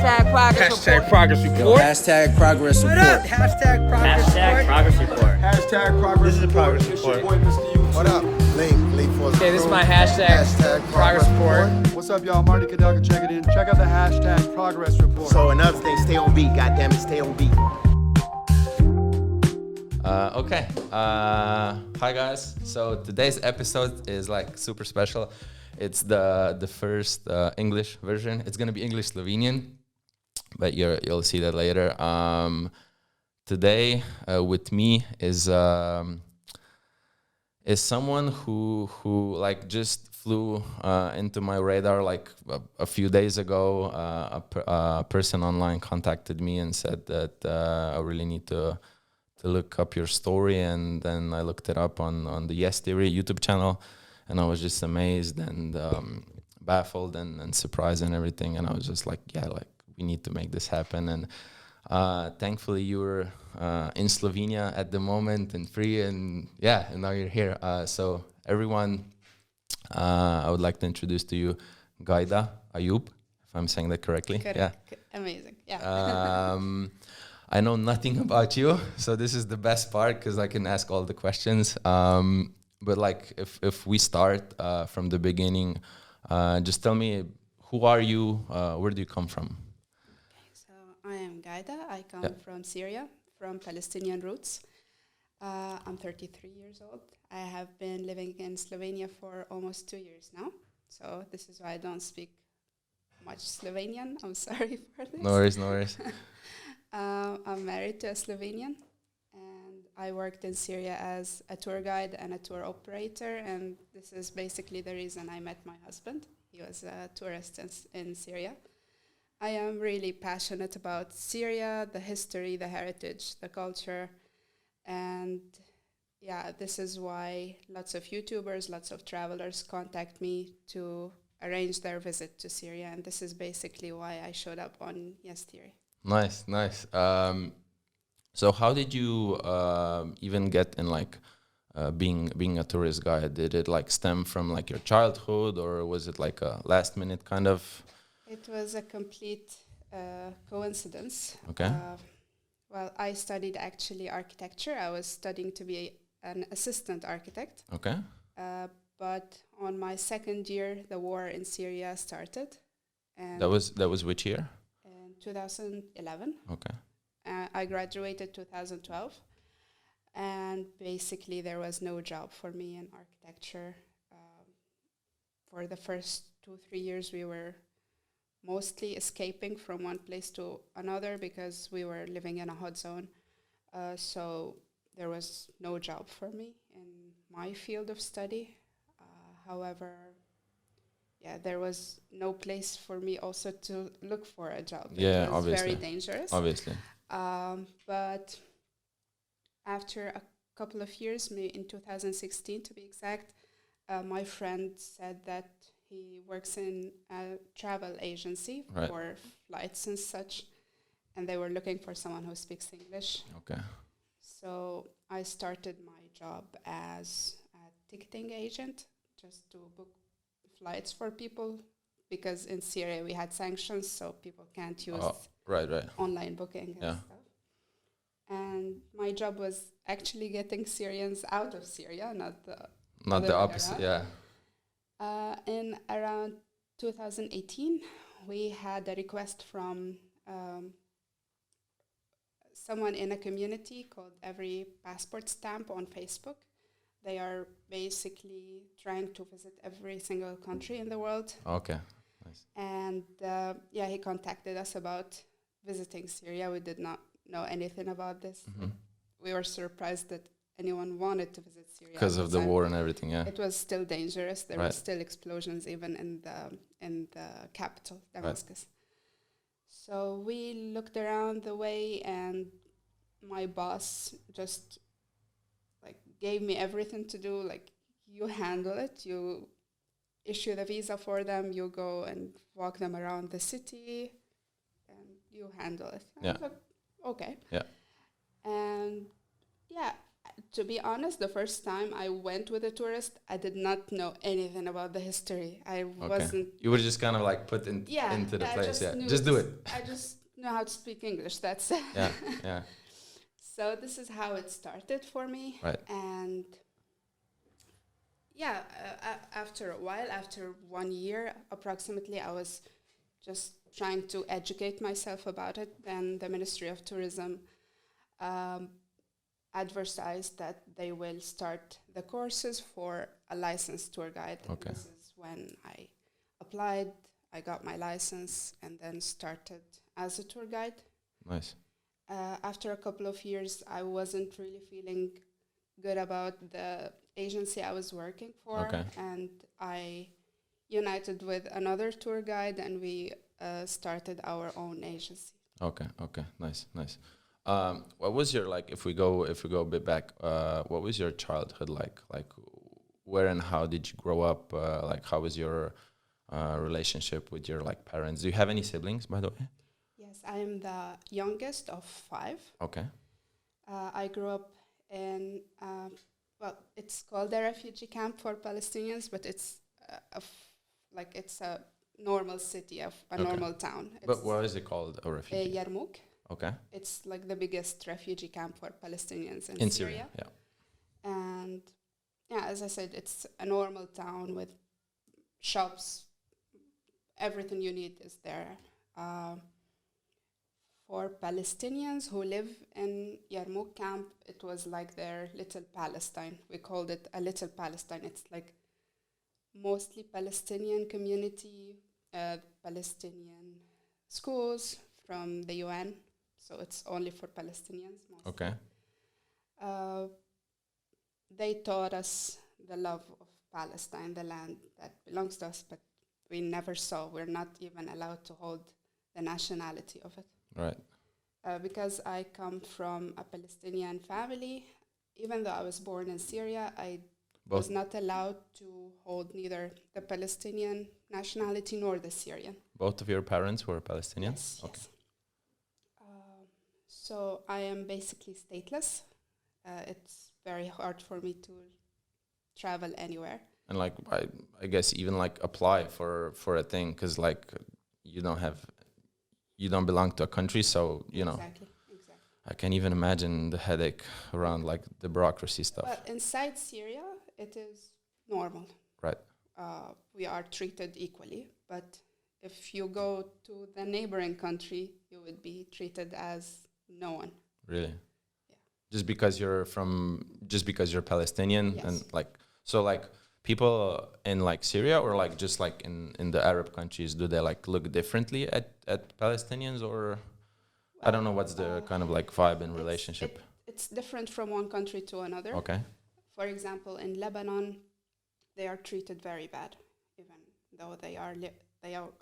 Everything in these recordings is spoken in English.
Hashtag progress report. Hashtag progress report. What up? Hashtag progress report. Progress report. Hashtag progress. This is a progress It's your report. boy, Mr. YouTube. What up? Link for Okay, this is my hashtag progress report. What's up, y'all? Marty Kadaka, check it in. Check out the hashtag progress report. So another thing, stay on beat. Goddamn it, stay on beat. Okay. Hi guys. So today's episode is like super special. It's the first English version. It's gonna be English Slovenian, but you'll see that later. Today with me is someone who like just flew into my radar like a few days ago. A person online contacted me and said that I really need to look up your story, and then I looked it up on the Yes Theory YouTube channel, and I was just amazed and baffled and surprised and everything, and I was just like, yeah, like we need to make this happen. And thankfully you were in Slovenia at the moment and free, and yeah, and now you're here. So everyone, I would like to introduce to you Ghaidaa Ayoub, if I'm saying that correctly. Correct. Yeah. Amazing. Yeah. I know nothing about you, so this is the best part because I can ask all the questions. But like, if we start from the beginning, just tell me, who are you? Where do you come from? So I am Ghaidaa. I come from Syria, from Palestinian roots. I'm 33 years old. I have been living in Slovenia for almost 2 years now. So this is why I don't speak much Slovenian. I'm sorry for this. No worries. I'm married to a Slovenian, and I worked in Syria as a tour guide and a tour operator, and this is basically the reason I met my husband. He was a tourist in Syria. I am really passionate about Syria, the history, the heritage, the culture, and yeah, this is why lots of YouTubers, lots of travelers contact me to arrange their visit to Syria, and this is basically why I showed up on Yes Theory. Nice. So how did you even get in like being a tourist guide? Did it like stem from like your childhood, or was it like a last minute kind of? It was a complete coincidence. Okay. Well, I studied actually architecture. I was studying to be an assistant architect. Okay. But on my second year, the war in Syria started. And That was which year? 2011. Okay. I graduated 2012, and basically there was no job for me in architecture. For the first 2-3 years, we were mostly escaping from one place to another because we were living in a hot zone. So there was no job for me in my field of study. However, yeah, there was no place for me also to look for a job. Yeah, it was obviously. very dangerous. Obviously. But after a couple of years, in 2016 to be exact, my friend said that he works in a travel agency for flights and such, and they were looking for someone who speaks English. Okay. So I started my job as a ticketing agent, just to book flights for people, because in Syria we had sanctions, so people can't use online booking and stuff. And my job was actually getting Syrians out of Syria, not the opposite. Yeah. In around 2018, we had a request from someone in a community called Every Passport Stamp on Facebook. They are basically trying to visit every single country in the world. Okay, nice. And he contacted us about visiting Syria. We did not know anything about this. Mm-hmm. We were surprised that anyone wanted to visit Syria because of the war and everything. Yeah, it was still dangerous. There were still explosions even in the capital, Damascus. So we looked around the way, and my boss just gave me everything to do. Like, you handle it, you issue the visa for them, you go and walk them around the city, and you handle it. And I was like, okay. Yeah. And To be honest, the first time I went with a tourist, I did not know anything about the history. I wasn't. You were just kind of like put into the place. Just do it. I just know how to speak English. That's it. Yeah. So this is how it started for me. Right. And yeah, after a while, after 1 year approximately, I was just trying to educate myself about it. Then the Ministry of Tourism advertised that they will start the courses for a licensed tour guide. Okay. This is when I applied, I got my license, and then started as a tour guide. Nice. After a couple of years, I wasn't really feeling good about the agency I was working for, Okay. and I united with another tour guide, and we started our own agency. Okay. Nice. What was your, like, if we go a bit back, what was your childhood like? Like, where and how did you grow up? Like, how was your relationship with your, like, parents? Do you have any siblings, by the way? Yes, I am the youngest of 5. Okay. I grew up in, it's called a refugee camp for Palestinians, but it's it's a normal city, a normal town. But what is it called, a refugee? Yarmouk. Okay. It's like the biggest refugee camp for Palestinians in Syria. Yeah. And yeah, as I said, it's a normal town with shops. Everything you need is there. For Palestinians who live in Yarmouk camp, it was like their little Palestine. We called it a little Palestine. It's like mostly Palestinian community, Palestinian schools from the UN. So it's only for Palestinians mostly. Okay. They taught us the love of Palestine, the land that belongs to us, but we never saw. We're not even allowed to hold the nationality of it. Right. Because I come from a Palestinian family, even though I was born in Syria, I was not allowed to hold neither the Palestinian nationality nor the Syrian. Both of your parents were Palestinians? Yes. Okay. So I am basically stateless. It's very hard for me to travel anywhere. And like, I guess even like apply for a thing, because like you don't belong to a country, so you know. Exactly. I can't even imagine the headache around like the bureaucracy stuff. But inside Syria, it is normal. Right. We are treated equally, but if you go to the neighboring country, you would be treated as no one. Really? Yeah. Just because you're Palestinian. Yes. And like, so like people in like Syria or like just like in the Arab countries, do they like look differently at Palestinians, or I don't know what's the kind of like vibe and relationship? It's different from one country to another. Okay. For example, in Lebanon, they are treated very bad, even though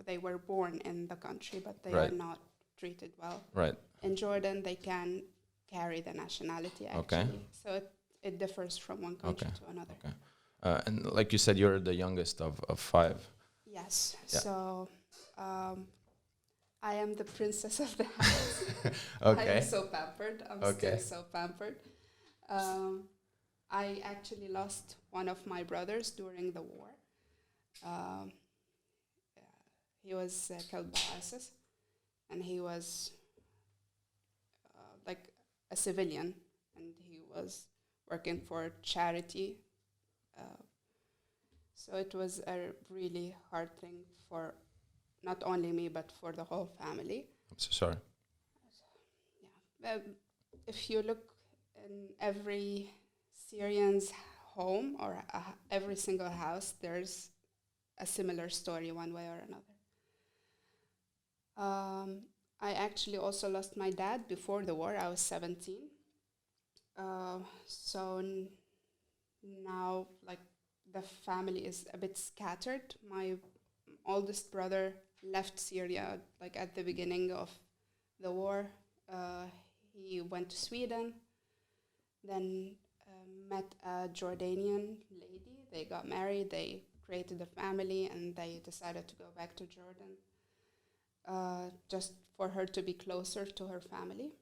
they were born in the country, but they are not treated well. Right. In Jordan, they can carry the nationality actually. Okay. So it differs from one country to another. Okay. And like you said, you're the youngest of 5. Yes. Yeah. So I am the princess of the house. Okay. I am so pampered. I'm still so pampered. I actually lost one of my brothers during the war. He was killed by ISIS, and he was like a civilian, and he was working for charity. So it was a really hard thing for not only me, but for the whole family. I'm so sorry. Yeah. If you look in every Syrian's home or every single house, there's a similar story one way or another. I actually also lost my dad before the war. I was 17. So now, like, the family is a bit scattered. My oldest brother left Syria, like, at the beginning of the war. He went to Sweden, then met a Jordanian lady. They got married, they created a family, and they decided to go back to Jordan just for her to be closer to her family.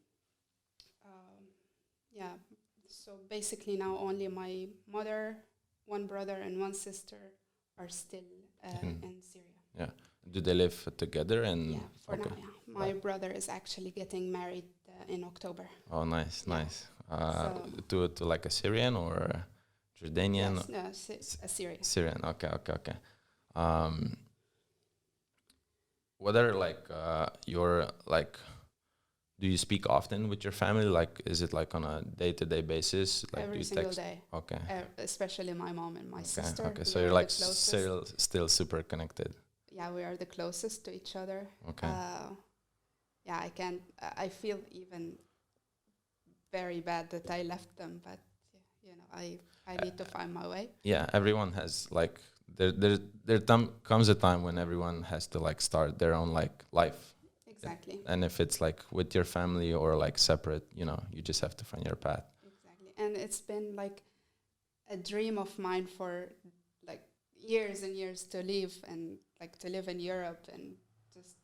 So basically now only my mother, one brother and one sister are still in Syria. Yeah. Do they live together? And Yeah, for now, yeah. My brother is actually getting married in October. Oh, nice, Yeah. nice. To like a Syrian or a Jordanian? Yes, no, a Syrian. Syrian. Okay. What are like your like? Do you speak often with your family? Like, is it like on a day-to-day basis? Like, do Every you single text? day. Okay. Especially my mom and my sister. Okay. We So are you're the like closest. still super connected. Yeah, we are the closest to each other. Okay. Yeah, I can't. I feel even very bad that I left them, but you know, I need to find my way. Yeah, everyone has like there comes a time when everyone has to like start their own like life. Exactly. And if it's like with your family or like separate, you know, you just have to find your path. Exactly. And it's been like a dream of mine for like years and years to live and like to live in Europe and just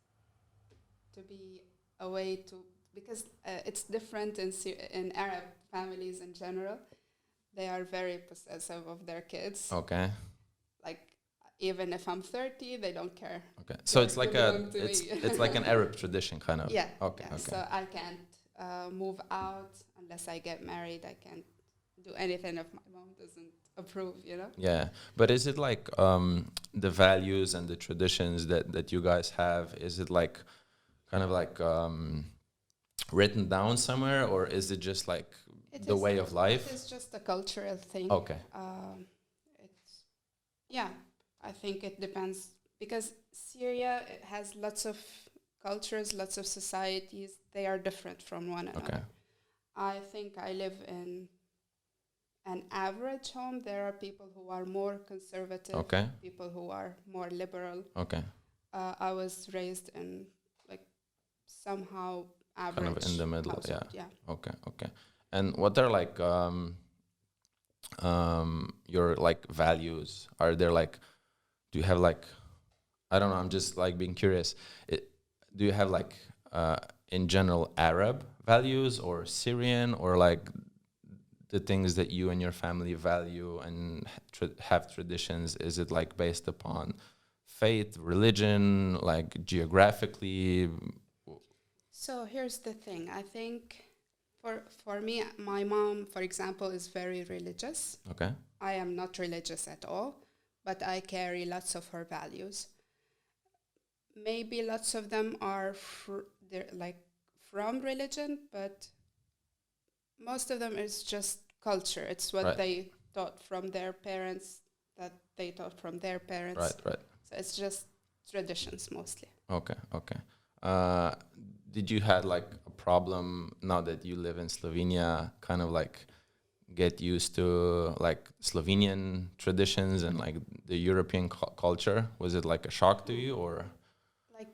to be away to, because it's different in Arab families in general. They are very possessive of their kids. Okay. Like even if I'm 30, they don't care. Okay. So They it's like belong to me. it's like an Arab tradition kind of. Yeah. Okay. Yeah. Okay. So I can't move out unless I get married. I can't do anything if my mom doesn't approve, you know? Yeah. But is it like the values and the traditions that you guys have, is it like kind of like written down somewhere, or is it just like the way of life? It is just a cultural thing. Okay. Yeah, I think it depends, because Syria, it has lots of cultures, lots of societies. They are different from one another. Okay. I think I live in an average home. There are people who are more conservative, Okay. people who are more liberal. Okay. I was raised in like somehow average. Kind of in the middle. household, Yeah. yeah. Okay. Okay. And what are like your like values? Are there like, do you have like, I don't know, I'm just like being curious. Do you have like in general Arab values or Syrian, or like the things that you and your family value and have traditions? Is it like based upon faith, religion, like geographically? So here's the thing. I think for me, my mom, for example, is very religious. Okay. I am not religious at all, but I carry lots of her values. Maybe lots of them are they're like from religion, but most of them is just culture. It's what Right. they taught from their parents, that they taught from their parents. Right. So it's just traditions mostly. Okay. Did you had like a problem now that you live in Slovenia, kind of like get used to like Slovenian traditions and like the European culture? Was it like a shock to you, or? Like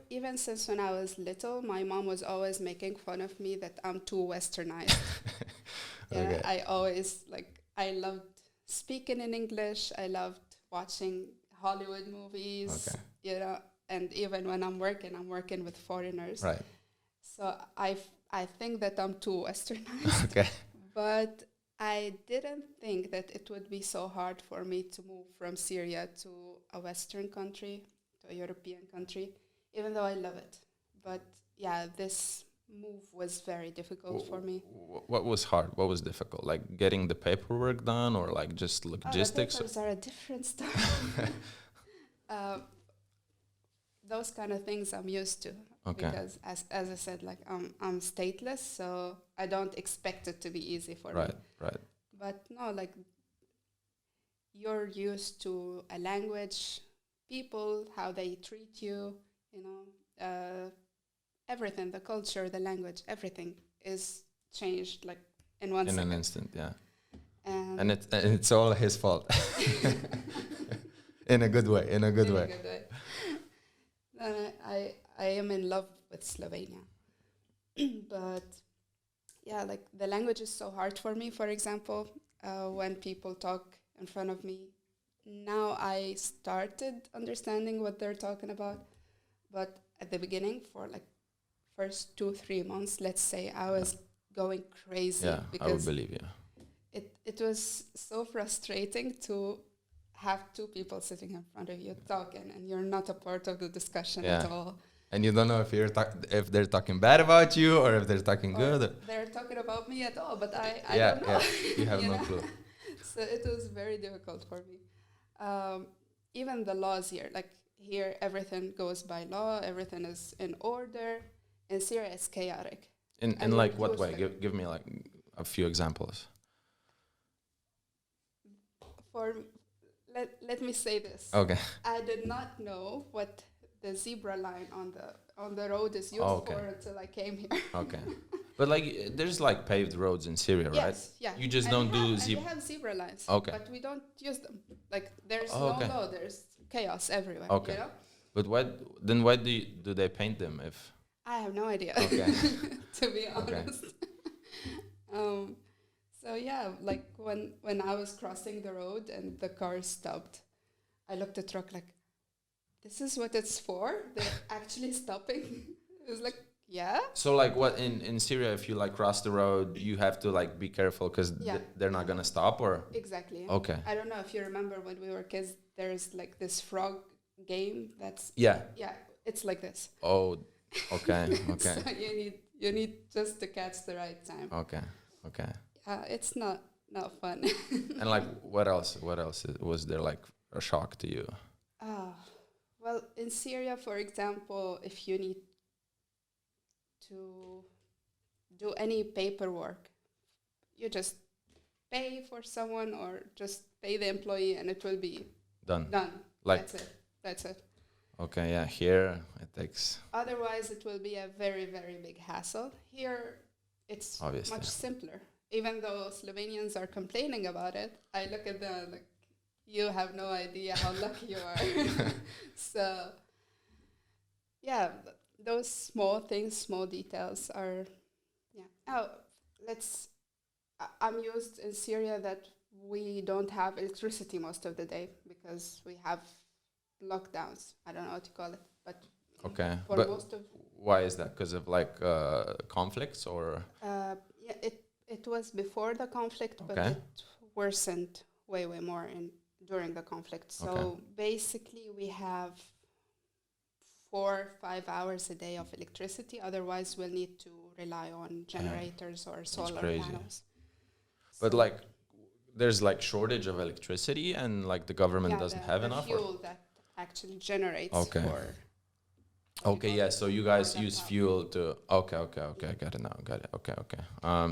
even since when I was little, my mom was always making fun of me that I'm too westernized. Okay. I always I loved speaking in English. I loved watching Hollywood movies. Okay. You know, and even when I'm working with foreigners. Right. So I think that I'm too westernized. Okay. But I didn't think that it would be so hard for me to move from Syria to a Western country, to a European country, even though I love it. But yeah, this move was very difficult for me. What was hard? What was difficult? Like getting the paperwork done, or like just logistics? The papers are a different story. Those kind of things I'm used to. Okay. Because as I said, like I'm stateless, so I don't expect it to be easy for me. Right. But no, like you're used to a language, people, how they treat you, you know, everything, the culture, the language, everything is changed like in one second. In an instant, yeah. And it's all his fault. In a good way. I am in love with Slovenia. But yeah, like the language is so hard for me. For example, when people talk in front of me, now I started understanding what they're talking about. But at the beginning, for like first 2-3 months, let's say, I was going crazy. Yeah, I would because believe you. it was so frustrating to have two people sitting in front of you talking, and you're not a part of the discussion Yeah. at all. And you don't know if if they're talking bad about you or if they're talking Or good. they're talking about me at all, but I Yeah, don't know. You have no know? clue. So it was very difficult for me. Even the laws here, like here, everything goes by law, everything is in order. In Syria, it's chaotic. In And like you're what used way? to Give me like a few examples. Let me say this. Okay. I did not know what the zebra line on the road is used Oh, okay. for until I came here. Okay. But like there's like paved roads in Syria, right? Yes, yeah. You just And don't we do have, and we have zebra lines. Okay. But we don't use them. Like there's Oh, no okay. law. There's chaos everywhere. Okay. You know? But why do they paint them if I have no idea. Okay. To be Okay. honest. So yeah, like when I was crossing the road and the car stopped, I looked at the truck like, this is what it's for? They're actually stopping? It was like, yeah. So like what in Syria if you like cross the road you have to like be careful because Yeah. they're not gonna stop or Exactly. Okay. I don't know if you remember when we were kids, there's like this frog game that's, Yeah. yeah, it's like this. Oh, okay, okay, So you need just to catch the right time. okay. It's not fun. And like what else was there like a shock to you? Well, in Syria, for example, if you need to do any paperwork, you just pay for someone or just pay the employee and it will be Done. Like That's it. Okay, yeah, here it takes Otherwise, it will be a very, very big hassle. Here, it's Obviously. much simpler. Even though Slovenians are complaining about it, I look at them like, you have no idea how lucky you are. So, yeah, those small things, small details are, yeah. Oh, I'm used in Syria that we don't have electricity most of the day because we have lockdowns. I don't know what to call it, but okay. for But most of why is that? Because of like conflicts or yeah, it was before the conflict, but Okay. it worsened way more during the conflict. So Okay. basically, we have 4-5 hours a day of electricity. Otherwise, we'll need to rely on generators or solar crazy. panels. But like there's like shortage of electricity and like the government Yeah, doesn't the have enough or? fuel that actually generates Okay. for. Okay, yeah, so you guys that use power. fuel to okay, got it now, got it. Okay.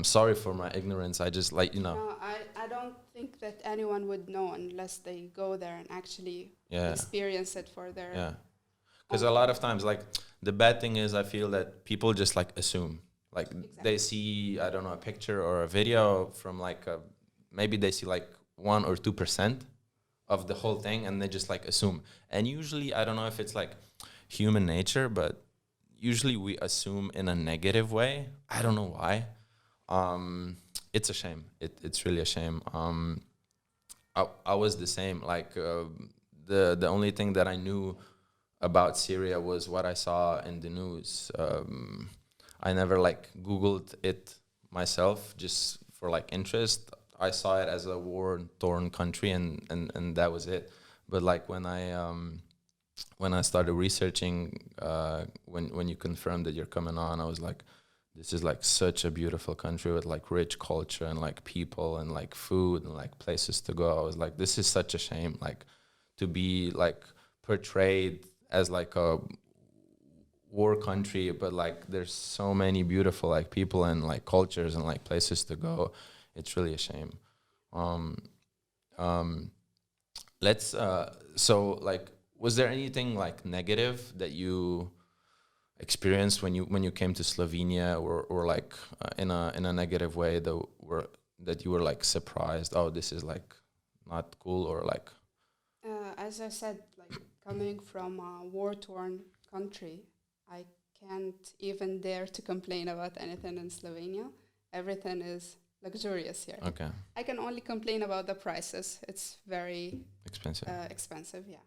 Sorry for my ignorance. I just like, you know. No, I don't think that anyone would know unless they go there and actually Yeah. experience it for their. Yeah. Because a lot of times, like, the bad thing is I feel that people just, like, assume. Like, they see, I don't know, a picture or a video from, like, maybe they see, like, 1 or 2% of the whole thing, and they just, like, assume. And usually, I don't know if it's, like, human nature, but usually we assume in a negative way. I don't know why. It's a shame. It's really a shame. I was the same. Like, the only thing that I knew about Syria was what I saw in the news. I never like Googled it myself just for like interest. I saw it as a war-torn country and that was it. But like when I started researching, when you confirmed that you're coming on, I was like, this is like such a beautiful country with like rich culture and like people and like food and like places to go. I was like, this is such a shame, like to be like portrayed as like a war country, but like there's so many beautiful like people and like cultures and like places to go. It's really a shame. So like, was there anything like negative that you experienced when you came to Slovenia, or like in a negative way that you were like surprised? Oh, this is like not cool, or like. As I said, like coming from a war-torn country, I can't even dare to complain about anything in Slovenia. Everything is luxurious here. Okay. I can only complain about the prices. It's very Expensive. expensive, yeah.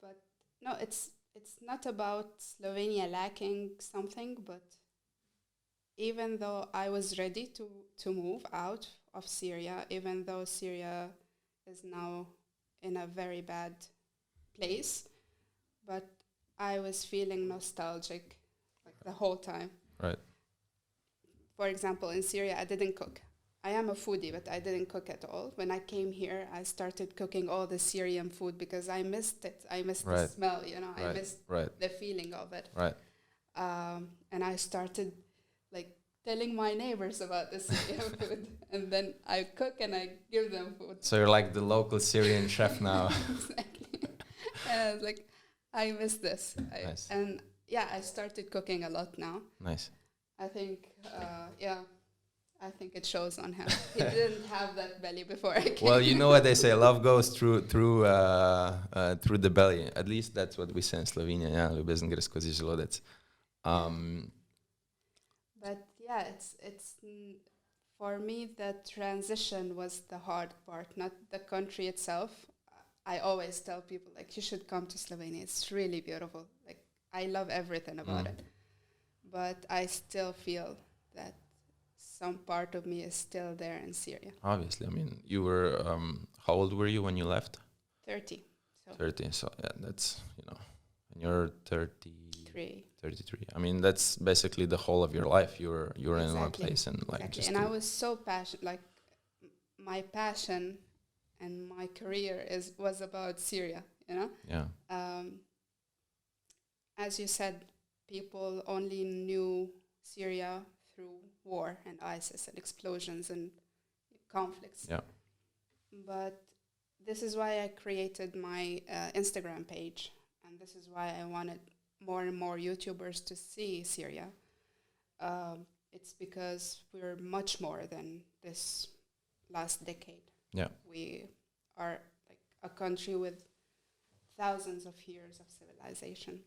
But no, it's not about Slovenia lacking something, but even though I was ready to move out of Syria, even though Syria is now in a very bad place, but I was feeling nostalgic like the whole time. Right. For example, in Syria, I didn't cook. I am a foodie, but I didn't cook at all. When I came here, I started cooking all the Syrian food because I missed it. I missed the smell, you know. I missed the feeling of it. Right. And I started like telling my neighbors about the Syrian food, and then I cook and I give them food. So you're like the local Syrian chef now. Exactly. And I was like, I miss this. Nice. And yeah, I started cooking a lot now. Nice. I think, I think it shows on him. He didn't have that belly before I came. Well, you know what they say, love goes through the belly. At least that's what we say in Slovenia. Yeah, ljubezen gre skozi želodec. But yeah, it's for me the transition was the hard part, not the country itself. I always tell people like you should come to Slovenia. It's really beautiful. Like I love everything about it. But I still feel that some part of me is still there in Syria. Obviously, I mean, you were how old were you when you left? 30. So 30. So yeah, that's, you know, and you're 33. 33. I mean, that's basically the whole of your life. You're Exactly. in one place and like Exactly. just. And I was so passionate. Like my passion and my career was about Syria. You know. Yeah. As you said, people only knew Syria through war and ISIS and explosions and conflicts. Yeah. But this is why I created my Instagram page, and this is why I wanted more and more YouTubers to see Syria. It's because we're much more than this last decade. Yeah. We are like a country with thousands of years of civilization.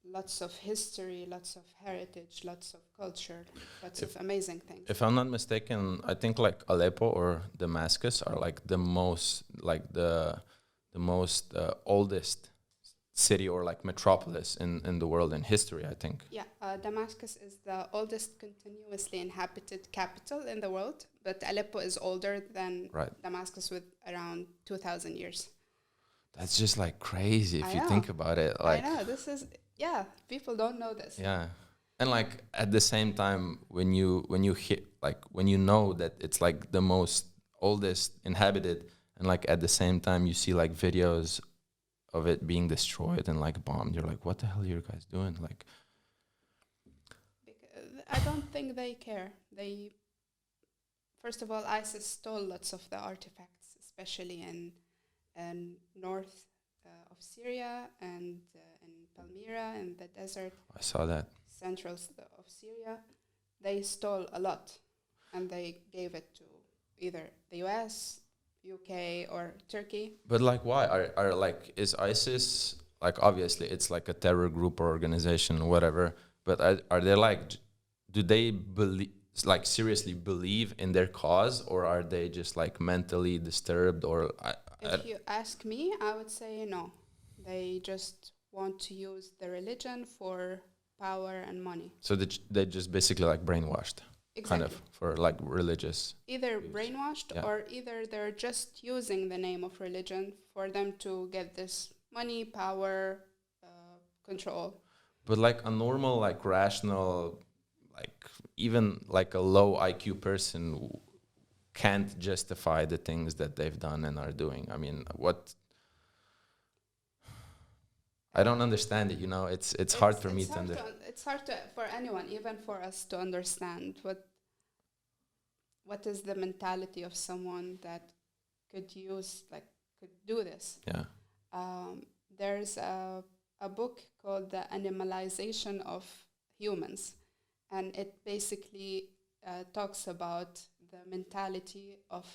Lots of history, lots of heritage, lots of culture, lots of amazing things. If I'm not mistaken, I think like Aleppo or Damascus are like the most oldest city or like metropolis in the world in history, I think. Yeah, Damascus is the oldest continuously inhabited capital in the world, but Aleppo is older than Damascus with around 2,000 years. That's just like crazy if you think about it. Like, I know, this is... Yeah, people don't know this. Yeah, and like at the same time, when you hit like when you know that it's like the most oldest inhabited, and like at the same time you see like videos of it being destroyed and like bombed, you're like, what the hell are you guys doing? Like, because I don't think they care. They, first of all, ISIS stole lots of the artifacts, especially in north of Syria and in Palmyra and the desert. I saw that. Central of Syria. They stole a lot and they gave it to either the US, UK or Turkey. But like why? Are like, is ISIS, like obviously it's like a terror group or organization or whatever, but are they like, do they believe, like seriously believe in their cause, or are they just like mentally disturbed? Or if you ask me, I would say no. They just want to use the religion for power and money. So they just basically like brainwashed, kind of, for like religious. Either use. Brainwashed, or either they're just using the name of religion for them to get this money, power, control. But like a normal, like rational, like even like a low IQ person can't justify the things that they've done and are doing. I mean, what? I don't understand it, you know. It's hard for me to understand. It's hard for anyone, even for us, to understand what is the mentality of someone that could do this. Yeah. There's a book called The Animalization of Humans, and it basically talks about the mentality of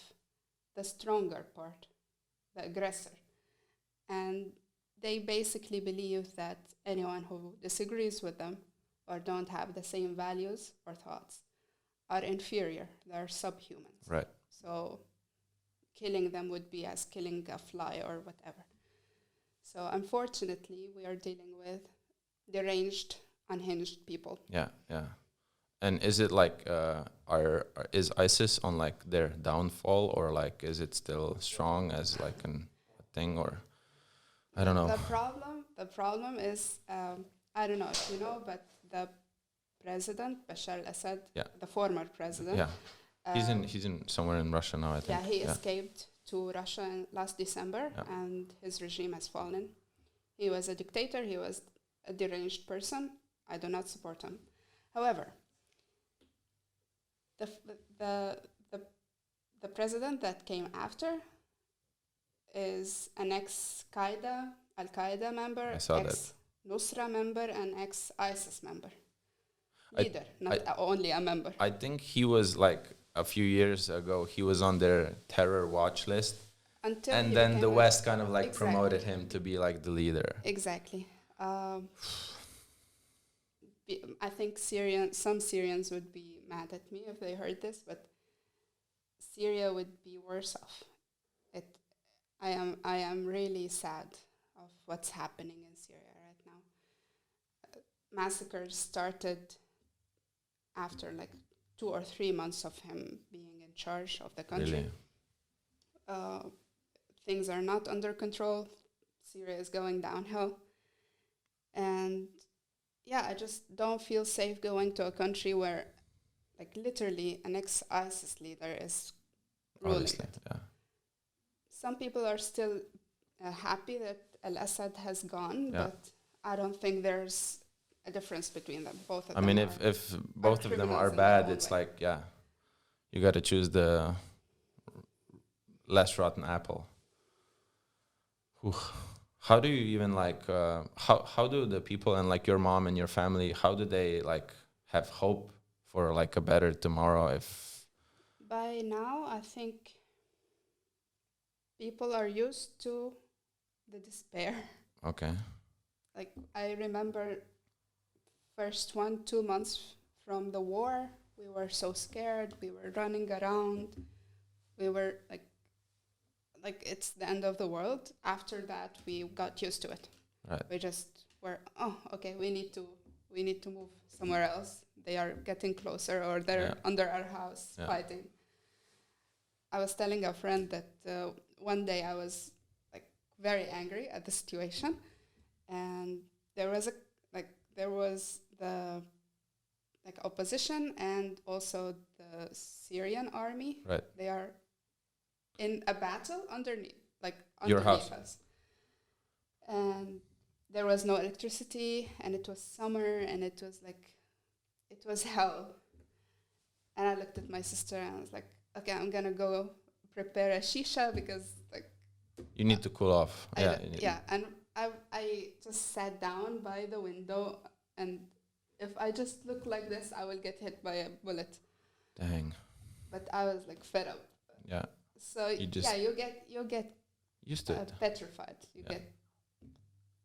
the stronger part, the aggressor. And they basically believe that anyone who disagrees with them or don't have the same values or thoughts are inferior. They're subhumans. Right. So killing them would be as killing a fly or whatever. So unfortunately, we are dealing with deranged, unhinged people. Yeah, yeah. And is it like is ISIS on like their downfall, or like is it still strong as like a thing, or I don't know. The problem is I don't know if you know, but the president Bashar al-Assad, the former president, he's in somewhere in Russia now, I think. He escaped to Russia last December, and his regime has fallen. He was a dictator. He was a deranged person. I do not support him. However, the president that came after is an Al-Qaeda member, ex-Nusra member, and ex-ISIS member. Leader, not only a member. I think he was like a few years ago, he was on their terror watch list. And then the West kind of like promoted him to be like the leader. Exactly. I think some Syrians would be mad at me if they heard this, but Syria would be worse off. I am really sad of what's happening in Syria right now. Massacres started after like 2 or 3 months of him being in charge of the country. Really? Things are not under control. Syria is going downhill. And I just don't feel safe going to a country where like literally an ex-ISIS leader is ruling it. Yeah. Some people are still happy that al-Assad has gone, but I don't think there's a difference between them. Both of them. I mean, if both of them are bad, it's like, you got to choose the less rotten apple. How do you even like, how do the people and like your mom and your family, how do they like have hope for like a better tomorrow? If by now, I think people are used to the despair. Okay. Like I remember first 1-2 months from the war, we were so scared. We were running around. We were like it's the end of the world. After that, we got used to it. Right. We just were, okay, we need to move somewhere else. They are getting closer, or they're under our house fighting. I was telling a friend that one day I was like very angry at the situation, and there was the like opposition and also the Syrian army. Right. They are in a battle underneath your house. Us. And there was no electricity, and it was summer, and it was hell. And I looked at my sister and I was like, okay, I'm gonna go prepare a shisha because like you need to cool off. And I just sat down by the window, and if I just look like this, I will get hit by a bullet. Dang. But I was like fed up. Yeah. So you get used to it. Petrified. You get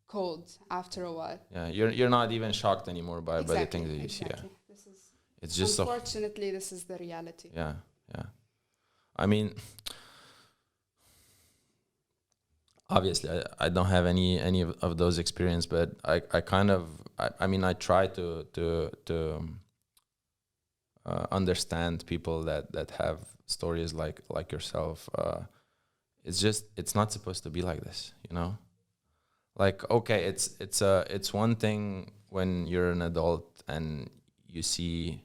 cold after a while. Yeah, you're not even shocked anymore by the things that you see. Yeah. It's just unfortunately this is the reality. Yeah. I mean, obviously I don't have any of those experiences, but I try to understand people that have stories like yourself. It's not supposed to be like this, you know. Like, okay, it's one thing when you're an adult and you see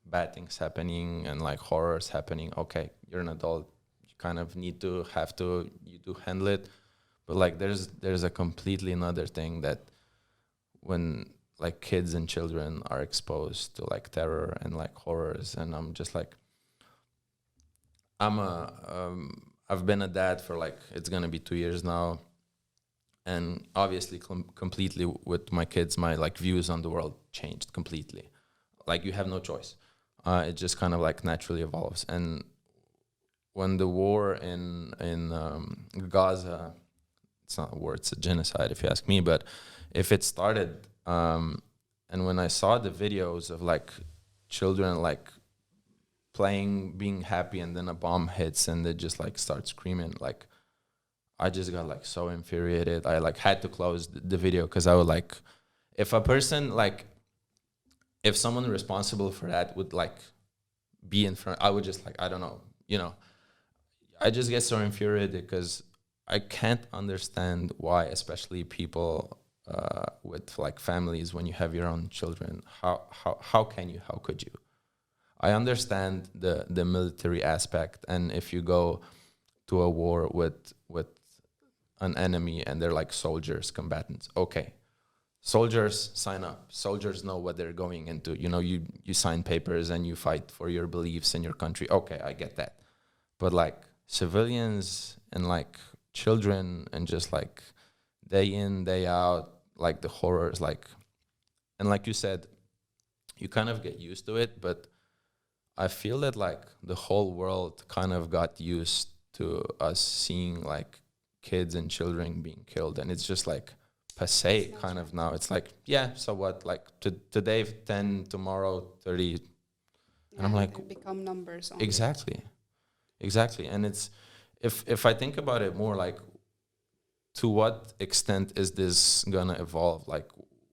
bad things happening and like horrors happening. Okay, you're an adult, you kind of need to handle it. But like there's a completely another thing that when like kids and children are exposed to like terror and like horrors, and I'm just like, I've been a dad for like, it's gonna be 2 years now, and obviously completely with my kids, my like views on the world changed completely. Like you have no choice. It just kind of like naturally evolves. And when the war in Gaza, it's not a war, it's a genocide if you ask me, but if it started, and when I saw the videos of like children like playing, being happy, and then a bomb hits and they just like start screaming, like I just got like so infuriated. I like had to close the video because I would like, if a person like if someone responsible for that would like be in front, I would just like, I don't know, I just get so infuriated because I can't understand why, especially people with like families, when you have your own children, how could you? I understand the military aspect, and if you go to a war with an enemy and they're like soldiers, combatants, okay. Soldiers sign up. Soldiers know what they're going into. You sign papers and you fight for your beliefs in your country. Okay, I get that. But like civilians and like children and just like day in, day out, like the horrors, like, and like you said, you kind of get used to it, but I feel that like the whole world kind of got used to us seeing like kids and children being killed, and it's just like passé kind of now. It's like, yeah, so what? Like today 10, tomorrow 30, Yeah, and I'm like, they become numbers. Only. Exactly. And it's if I think about it more, like, to what extent is this gonna evolve? Like,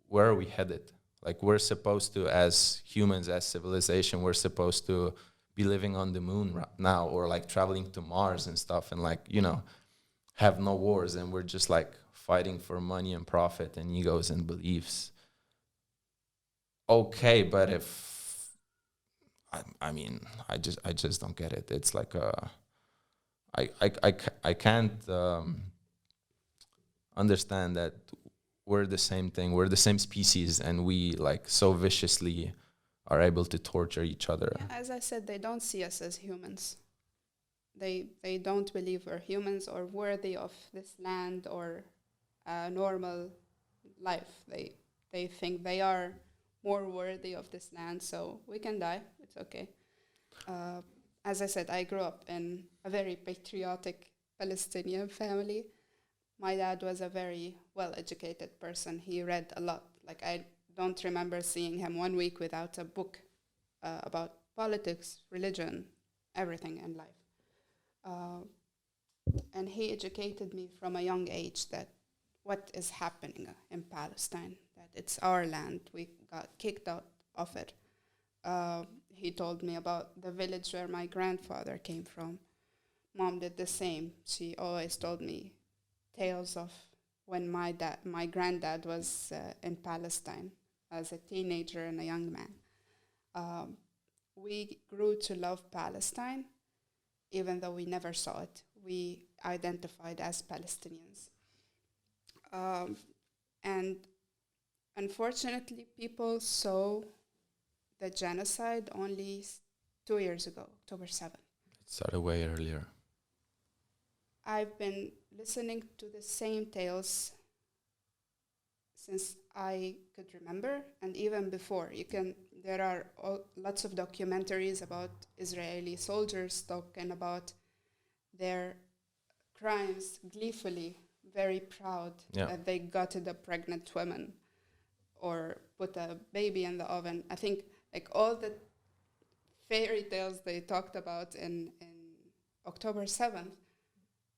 where are we headed? Like, we're supposed to, as humans, as civilization, we're supposed to be living on the moon now, or like traveling to Mars and stuff, and like, have no wars, and we're just like fighting for money and profit and egos and beliefs. Okay, but if I mean, I just don't get it. It's like I can't understand that we're the same thing. We're the same species, and we like so viciously are able to torture each other. Yeah, as I said, they don't see us as humans. They don't believe we're humans or worthy of this land or a normal life. They think they are more worthy of this land, so we can die. It's okay. As I said, I grew up in a very patriotic Palestinian family. My dad was a very well-educated person. He read a lot. Like, I don't remember seeing him 1 week without a book about politics, religion, everything in life. And he educated me from a young age that what is happening in Palestine, that it's our land. We got kicked out of it. He told me about the village where my grandfather came from. Mom did the same. She always told me tales of when my granddad was in Palestine as a teenager and a young man. We grew to love Palestine, even though we never saw it. We identified as Palestinians. And unfortunately, people saw the genocide only 2 years ago, October 7th. It started way earlier. I've been listening to the same tales since I could remember, and even before. There are lots of documentaries about Israeli soldiers talking about their crimes gleefully, very proud that they gutted a pregnant woman or put a baby in the oven. I think like all the fairy tales they talked about in October 7th,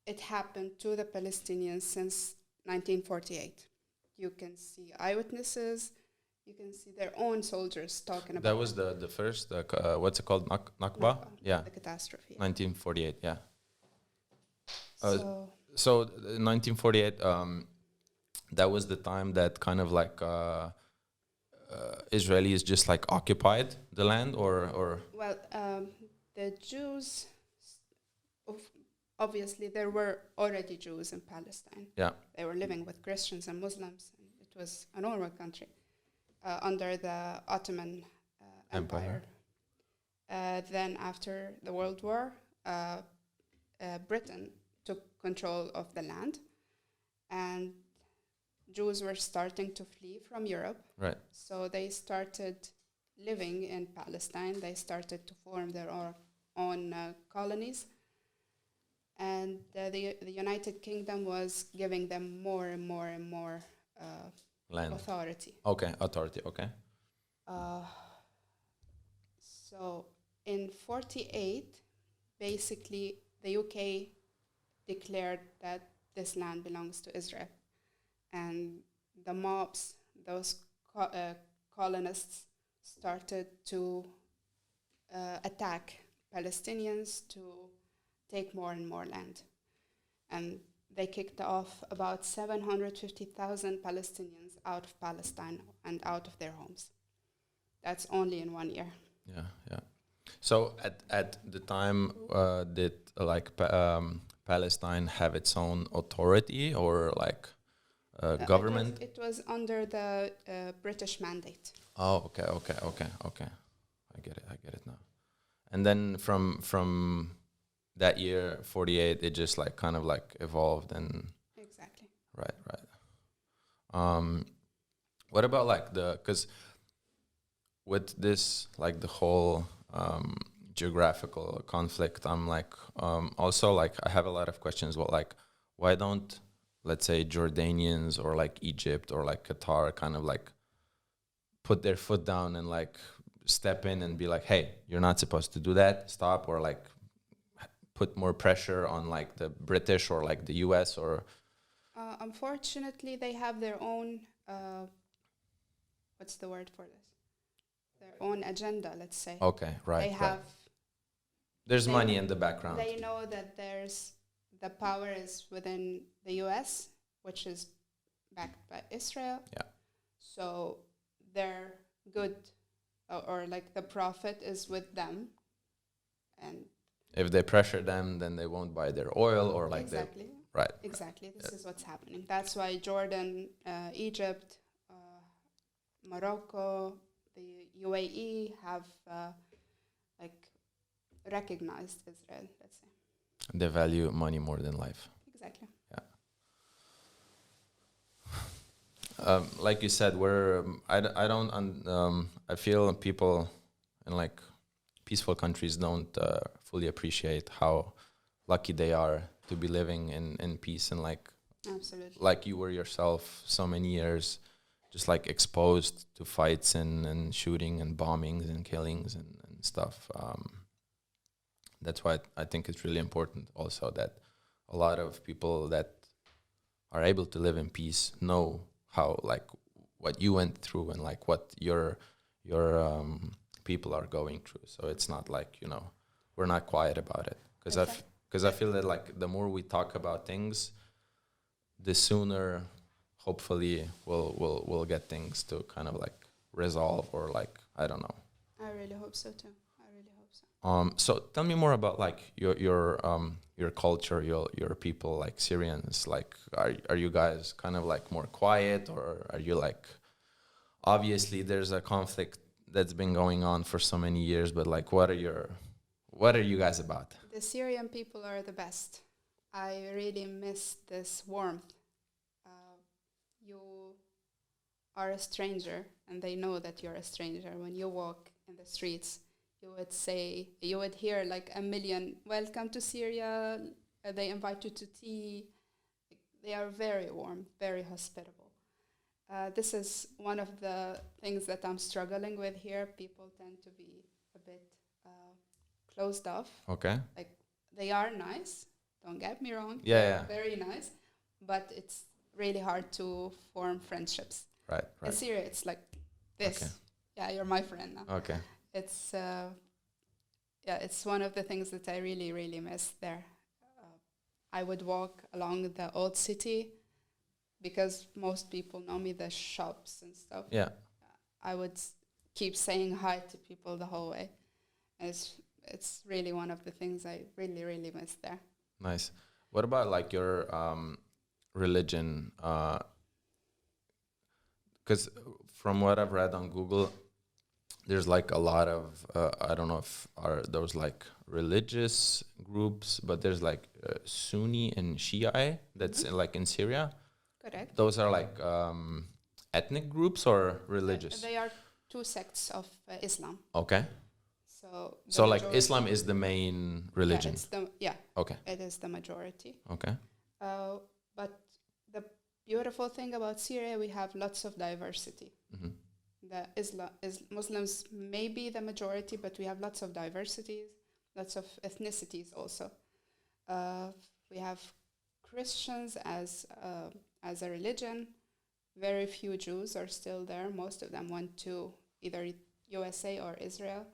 it happened to the Palestinians since 1948. You can see eyewitnesses. You can see their own soldiers talking about. That was the first, what's it called, Nakba? Yeah. The catastrophe. 1948, yeah. So 1948, that was the time that kind of like Israelis just like occupied the land, or well, the Jews, obviously there were already Jews in Palestine. Yeah. They were living with Christians and Muslims, and it was a normal country under the Ottoman Empire. Then after the World War, Britain took control of the land, and Jews were starting to flee from Europe. Right. So they started living in Palestine. They started to form their own colonies. And the United Kingdom was giving them more and more and more land authority. Okay, authority, okay. So in 48, basically the UK declared that this land belongs to Israel. And the mobs, those colonists, started to attack Palestinians to take more and more land. And they kicked off about 750,000 Palestinians out of Palestine and out of their homes. That's only in 1 year. Yeah. So at the time, did Palestine have its own authority or like government? It was under the British mandate. Oh, okay. I get it now. And then from that year, 48, it just like kind of like evolved and... Exactly. Right. What about like because with this, like the whole geographical conflict, I'm like, also like I have a lot of questions about like, why don't, let's say, Jordanians or like Egypt or like Qatar kind of like put their foot down and like step in and be like, hey, you're not supposed to do that, stop, or like put more pressure on like the British or like the US or... Unfortunately, they have their own, what's the word for this? Their own agenda, let's say. Okay, right. They have... There's money in the background. They know that the power is within the US, which is backed by Israel. Yeah. So their good, or like the profit is with them. And if they pressure them, then they won't buy their oil or like exactly. Right. Exactly. This is what's happening. That's why Jordan, Egypt, Morocco, the UAE have like recognized Israel, let's say. They value money more than life. Exactly. Yeah. Like you said, I feel people in like peaceful countries don't fully appreciate how lucky they are to be living in peace and like... Absolutely. Like you were yourself so many years just like exposed to fights and shooting and bombings and killings and stuff. That's why I think it's really important also that a lot of people that are able to live in peace know how like what you went through and like what your people are going through. So it's not like, we're not quiet about it. Because I feel that like the more we talk about things, the sooner hopefully we'll get things to kind of like resolve or like, I don't know. I really hope so too. So tell me more about like your culture, your people, like Syrians. Like, are you guys kind of like more quiet, or are you like? Obviously, there's a conflict that's been going on for so many years, but like, what are you guys about? The Syrian people are the best. I really miss this warmth. You are a stranger, and they know that you're a stranger. When you walk in the streets, you would hear like a million, welcome to Syria, they invite you to tea. They are very warm, very hospitable. This is one of the things that I'm struggling with here. People tend to be a bit closed off. Okay. Like, they are nice, don't get me wrong. Yeah. Very nice, but it's really hard to form friendships. Right. In Syria, it's like this. Okay. Yeah, you're my friend now. Okay. It's it's one of the things that I really, really miss there. I would walk along the old city because most people know me, the shops and stuff. Yeah. I would keep saying hi to people the whole way. And it's really one of the things I really, really miss there. Nice. What about like your religion? Because from what I've read on Google, there's like a lot of, I don't know if are those like religious groups, but there's like Sunni and Shia that's like in Syria. Correct. Those are like ethnic groups or religious? They are two sects of Islam. Okay. So like Islam is the main religion? Okay. It is the majority. Okay. But the beautiful thing about Syria, we have lots of diversity. Mm-hmm. Muslims may be the majority, but we have lots of diversities, lots of ethnicities also. We have Christians as a religion. Very few Jews are still there. Most of them went to either USA or Israel.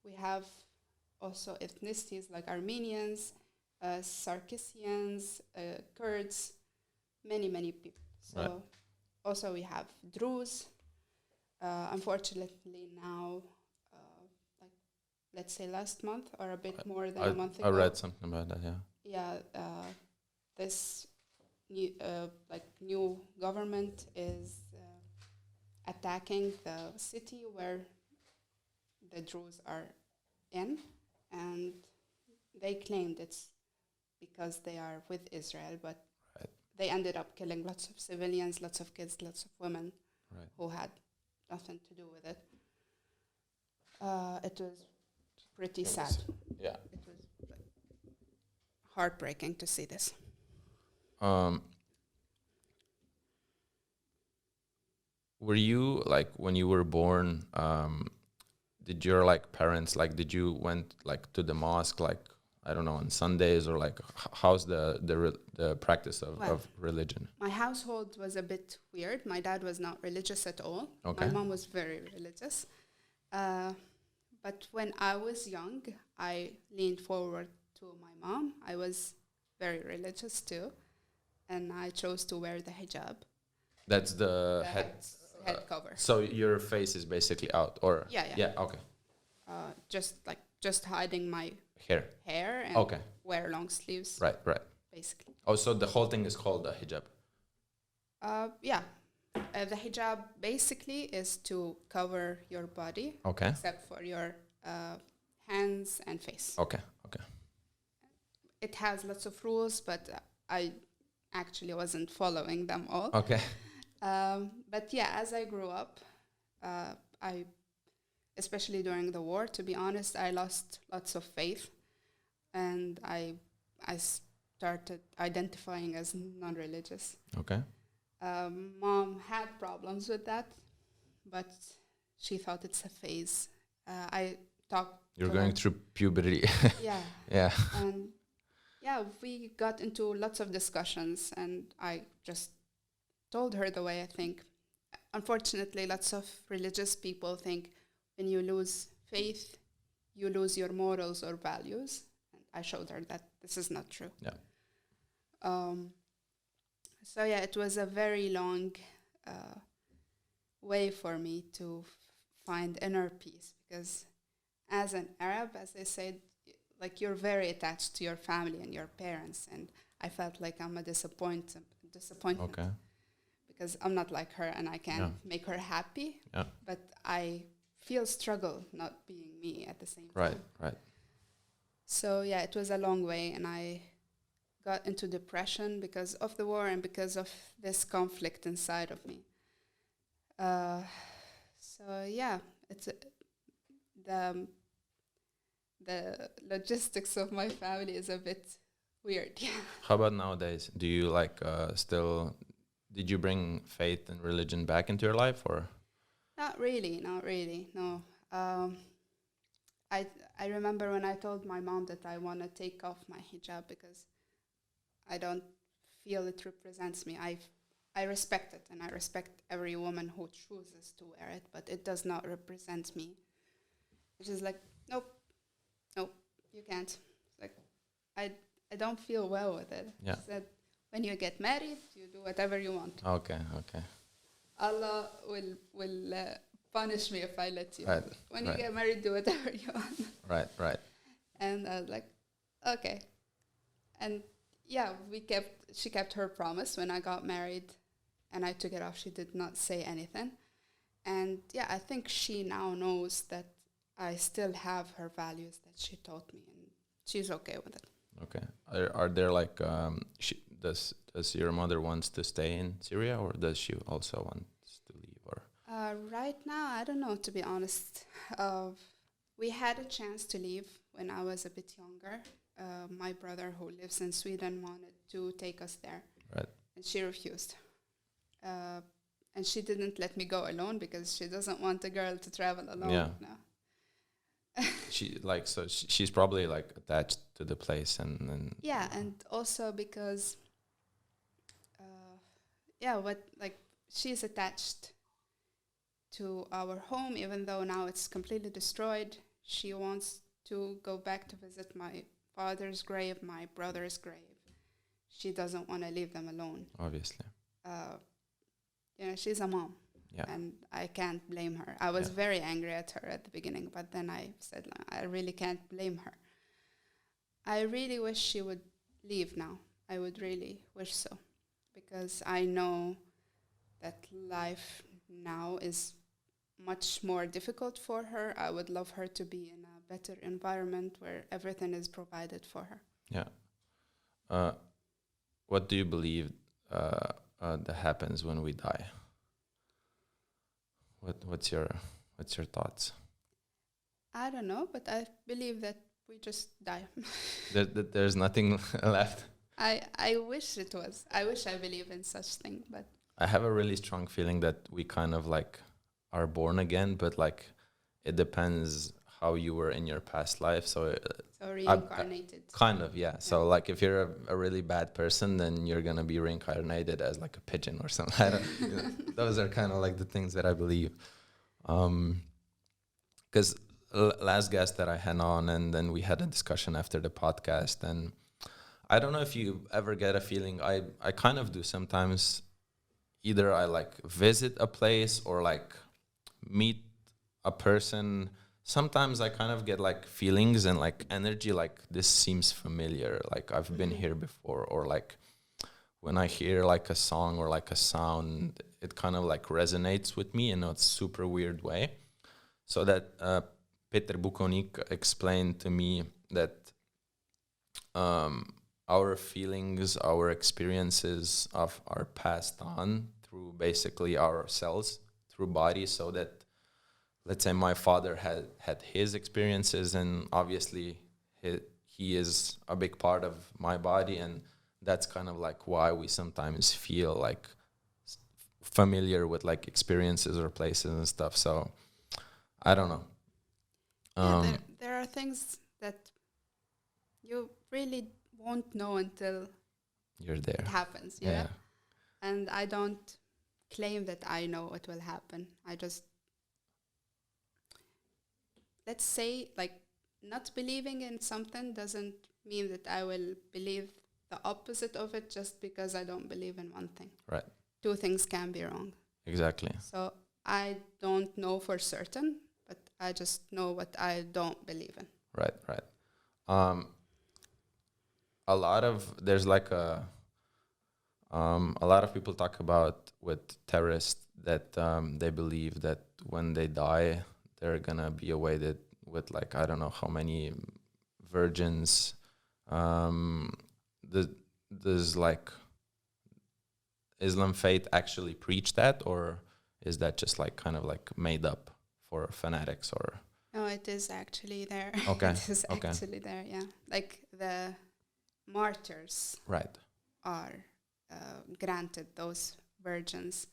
We have also ethnicities like Armenians, Sarkisians, Kurds, many people. So Right. also we have Druze. Unfortunately now, like let's say last month or a bit more than a month ago. I read something about that. Yeah. Yeah, this new government is attacking the city where the Druze are in, and they claimed it's because they are with Israel, but Right. they ended up killing lots of civilians, lots of kids, lots of women Right. who had nothing to do with it. It was pretty sad. Yeah. It was heartbreaking to see this. Were you like when you were born? Did your like parents like? Did you went like to the mosque like I don't know on Sundays or like how's the practice of religion? My household was a bit weird. My dad was not religious at all. Okay. My mom was very religious. But when I was young, I leaned forward to my mom. I was very religious too, and I chose to wear the hijab. That's the head head cover. So your face is basically out, or Yeah. Okay. Just hiding my Hair. and Okay. wear long sleeves. Right. Basically. Oh, so the whole thing is called a hijab. The hijab basically is to cover your body, Okay. except for your hands and face. Okay. It has lots of rules, but I actually wasn't following them all. Okay. But yeah, as I grew up, especially during the war, to be honest, I lost lots of faith, and I started identifying as non-religious. Okay. Mom had problems with that, but she thought it's a phase. I talked. You're to going her. through puberty. Yeah. Yeah. And yeah, we got into lots of discussions, and I just told her the way I think. Unfortunately, lots of religious people think when you lose faith, you lose your morals or values. And I showed her that this is not true. Yeah. So yeah, it was a very long way for me to find inner peace, because as an Arab, as I said, like you're very attached to your family and your parents, and I felt like I'm a disappointment Okay. because I'm not like her and I can't make her happy. Yeah. But I feel struggle not being me at the same time. Right. So yeah, it was a long way, and I got into depression because of the war and because of this conflict inside of me. So yeah, it's the logistics of my family is a bit weird. Yeah. How about nowadays? Do you like still? Did you bring faith and religion back into your life, or? Not really. No. I remember when I told my mom that I want to take off my hijab because I don't feel it represents me. I respect it, and I respect every woman who chooses to wear it, but it does not represent me. It's just like, nope, you can't. Like, I don't feel well with it. Yeah. She said, when you get married, you do whatever you want. Okay. Allah will punish me if I let you. Right, When right. you get married, do whatever you want. Right. And I was like, okay. And yeah, she kept her promise when I got married and I took it off. She did not say anything. And yeah, I think she now knows that I still have her values that she taught me, and she's okay with it. Okay. Are there like does your mother wants to stay in Syria, or does she also want to leave, or? Right now, I don't know, to be honest. We had a chance to leave when I was a bit younger. My brother, who lives in Sweden, wanted to take us there. Right. And she refused. And she didn't let me go alone because she doesn't want a girl to travel alone. Yeah. No. She's probably like attached to the place and Yeah, and also because, she's attached to our home, even though now it's completely destroyed. She wants to go back to visit my father's grave, my brother's grave. She doesn't want to leave them alone. Obviously. She's a mom. Yeah. And I can't blame her. I was very angry at her at the beginning, but then I said, I really can't blame her. I really wish she would leave now. I would really wish so. Because I know that life now is much more difficult for her. I would love her to be in a better environment where everything is provided for her. Yeah. What do you believe that happens when we die? What's your thoughts? I don't know, but I believe that we just die. There's nothing left. I wish it was. I wish I believe in such thing, but I have a really strong feeling that we kind of like are born again, but like it depends how you were in your past life. So reincarnated. Kind of, yeah. So like if you're a really bad person, then you're gonna be reincarnated as like a pigeon or something. I don't, those are kind of like the things that I believe. Because last guest that I had on, and then we had a discussion after the podcast, and I don't know if you ever get a feeling. I kind of do sometimes. Either I like visit a place or like meet a person. Sometimes I kind of get like feelings and like energy, like this seems familiar, like I've been here before, or like when I hear like a song or like a sound, it kind of like resonates with me in a super weird way. So that Peter Bukovnik explained to me that our feelings, our experiences are passed on through basically ourselves, through body, so that let's say my father had his experiences, and obviously he is a big part of my body, and that's kind of like why we sometimes feel like familiar with like experiences or places and stuff. So I don't know. There are things that you really won't know until you're there. It happens, yeah. And I don't claim that I know what will happen. I just, let's say, like, not believing in something doesn't mean that I will believe the opposite of it just because I don't believe in one thing. Right. Two things can be wrong. Exactly. So I don't know for certain, but I just know what I don't believe in. Right. There's like a lot of people talk about with terrorists that they believe that when they die, they're gonna be awaited with like, I don't know how many virgins. Does like Islam faith actually preach that, or is that just like kind of like made up for fanatics? Or no, it is actually there. Okay. It is actually there, yeah. Like the martyrs, right, are granted those virgins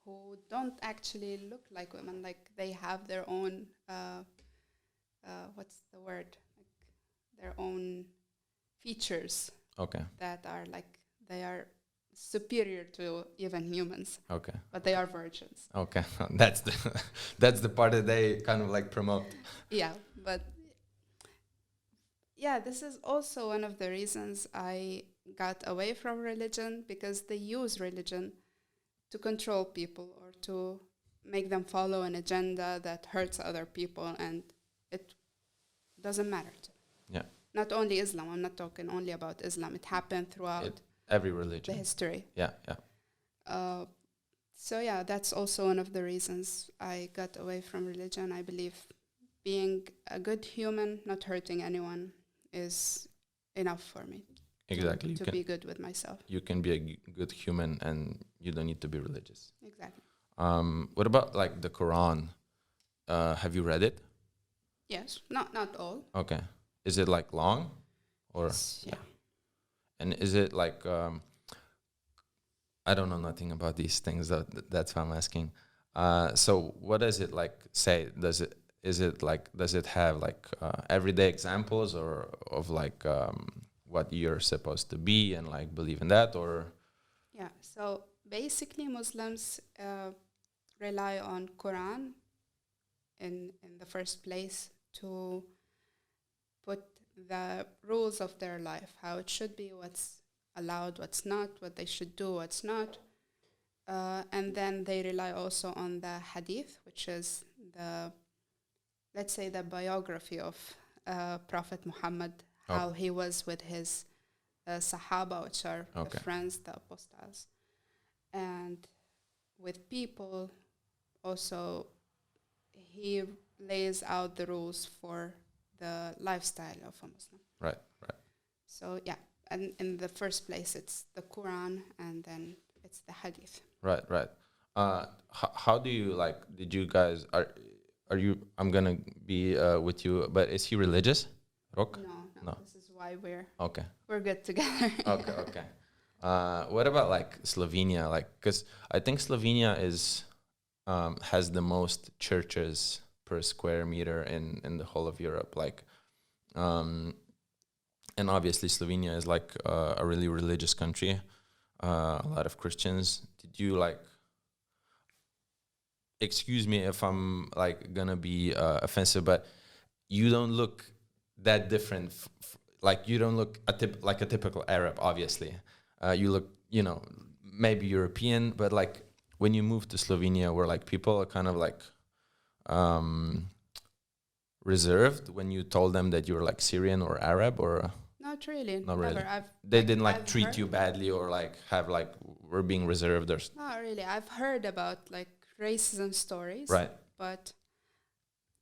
who don't actually look like women. Like they have their own what's the word? Like their own features. Okay. That are like they are superior to even humans. Okay. But they are virgins. Okay. That's the part that they kind of like promote. Yeah, but yeah, this is also one of the reasons I got away from religion, because they use religion to control people or to make them follow an agenda that hurts other people, and it doesn't matter to them. Yeah. Not only Islam, I'm not talking only about Islam. It happened throughout every religion. the history. Yeah. So yeah, that's also one of the reasons I got away from religion. I believe being a good human, not hurting anyone, is enough for me. Exactly. To be good with myself. You can be a good human and you don't need to be religious. Exactly. What about like the Quran? Have you read it? Yes. Not all. Okay. Is it like long? Or yeah. And is it like I don't know nothing about these things, that's why I'm asking. So what does it like say? Does it have like everyday examples or of like what you're supposed to be and like believe in that, or? Yeah. So basically Muslims rely on Quran in the first place to put the rules of their life, how it should be, what's allowed, what's not, what they should do, what's not. And then they rely also on the hadith, which is let's say the biography of Prophet Muhammad, how he was with his Sahaba, which are the friends, the apostles. And with people, also, he lays out the rules for the lifestyle of a Muslim. Right. So, yeah, and in the first place, it's the Quran, and then it's the hadith. Right. How do you did you guys, are you, I'm going to be with you, but is he religious? Rok? No. This is why Okay. We're good together. Okay. What about Slovenia? Because I think Slovenia has the most churches per square meter in the whole of Europe. And obviously Slovenia is a really religious country. A lot of Christians. Did you excuse me if I'm gonna be offensive, but you don't look that different. You don't look like a typical Arab, obviously. You look, maybe European, but when you move to Slovenia, where people are kind of reserved when you told them that you were Syrian or Arab, or not really. Not Never. really. They didn't treat you badly, or have we're being reserved, or not really. I've heard about racism stories, right? But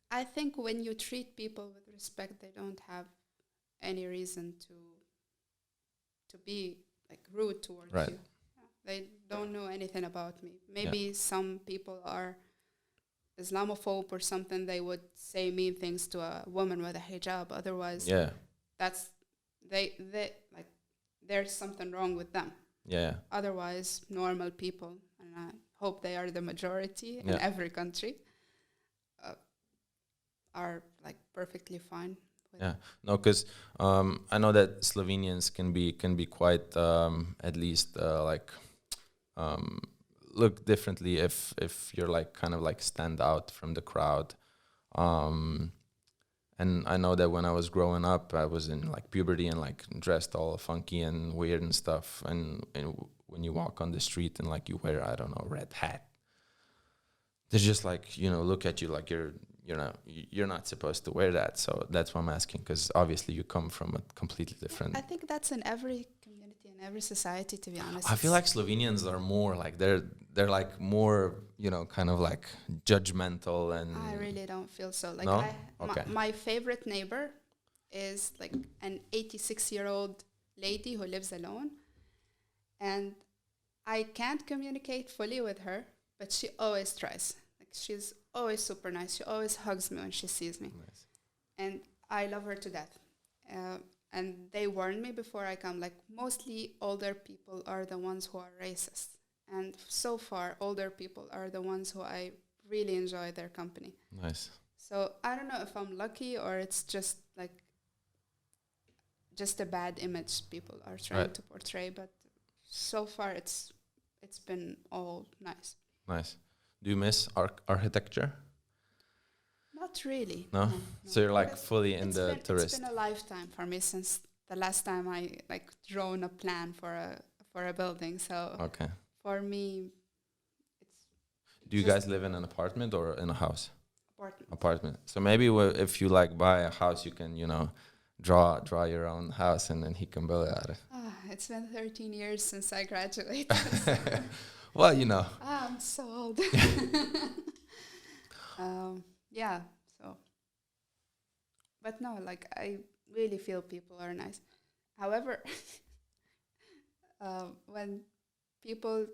I think when you treat people with respect, they don't have any reason to be rude towards you. Yeah. They don't know anything about me. Maybe some people are Islamophobe or something. They would say mean things to a woman with a hijab. Otherwise, that's there's something wrong with them. Yeah. Otherwise, normal people, and I hope they are the majority in every country, are perfectly fine. No, because I know that Slovenians can be quite at least look differently if you're kind of stand out from the crowd. And I know that when I was growing up, I was in puberty and dressed all funky and weird and stuff. And when you walk on the street and you wear, I don't know, red hat, they just look at you you're not supposed to wear that. So that's why I'm asking, because obviously you come from a completely different. I think that's in every community, in every society, to be honest. I feel Slovenians are more they're more kind of judgmental, and I really don't feel so. No? My favorite neighbor is an 86-year-old lady who lives alone, and I can't communicate fully with her, but she always tries. She's always super nice. She always hugs me when she sees me. Nice. And I love her to death. And they warned me before I come, mostly older people are the ones who are racist. And so far, older people are the ones who I really enjoy their company. Nice. So I don't know if I'm lucky or it's just just a bad image people are trying to portray. But so far, it's been all nice. Nice. Do you miss architecture? Not really. No? So you're fully in the tourist. It's been a lifetime for me since the last time I drawn a plan for a building. So okay. For me, it's. Do you guys live in an apartment or in a house? Apartment. So maybe if you buy a house, you can draw your own house, and then he can build it out of. It's been 13 years since I graduated. Well, I'm so old. Yeah, so. But no, I really feel people are nice. However, when people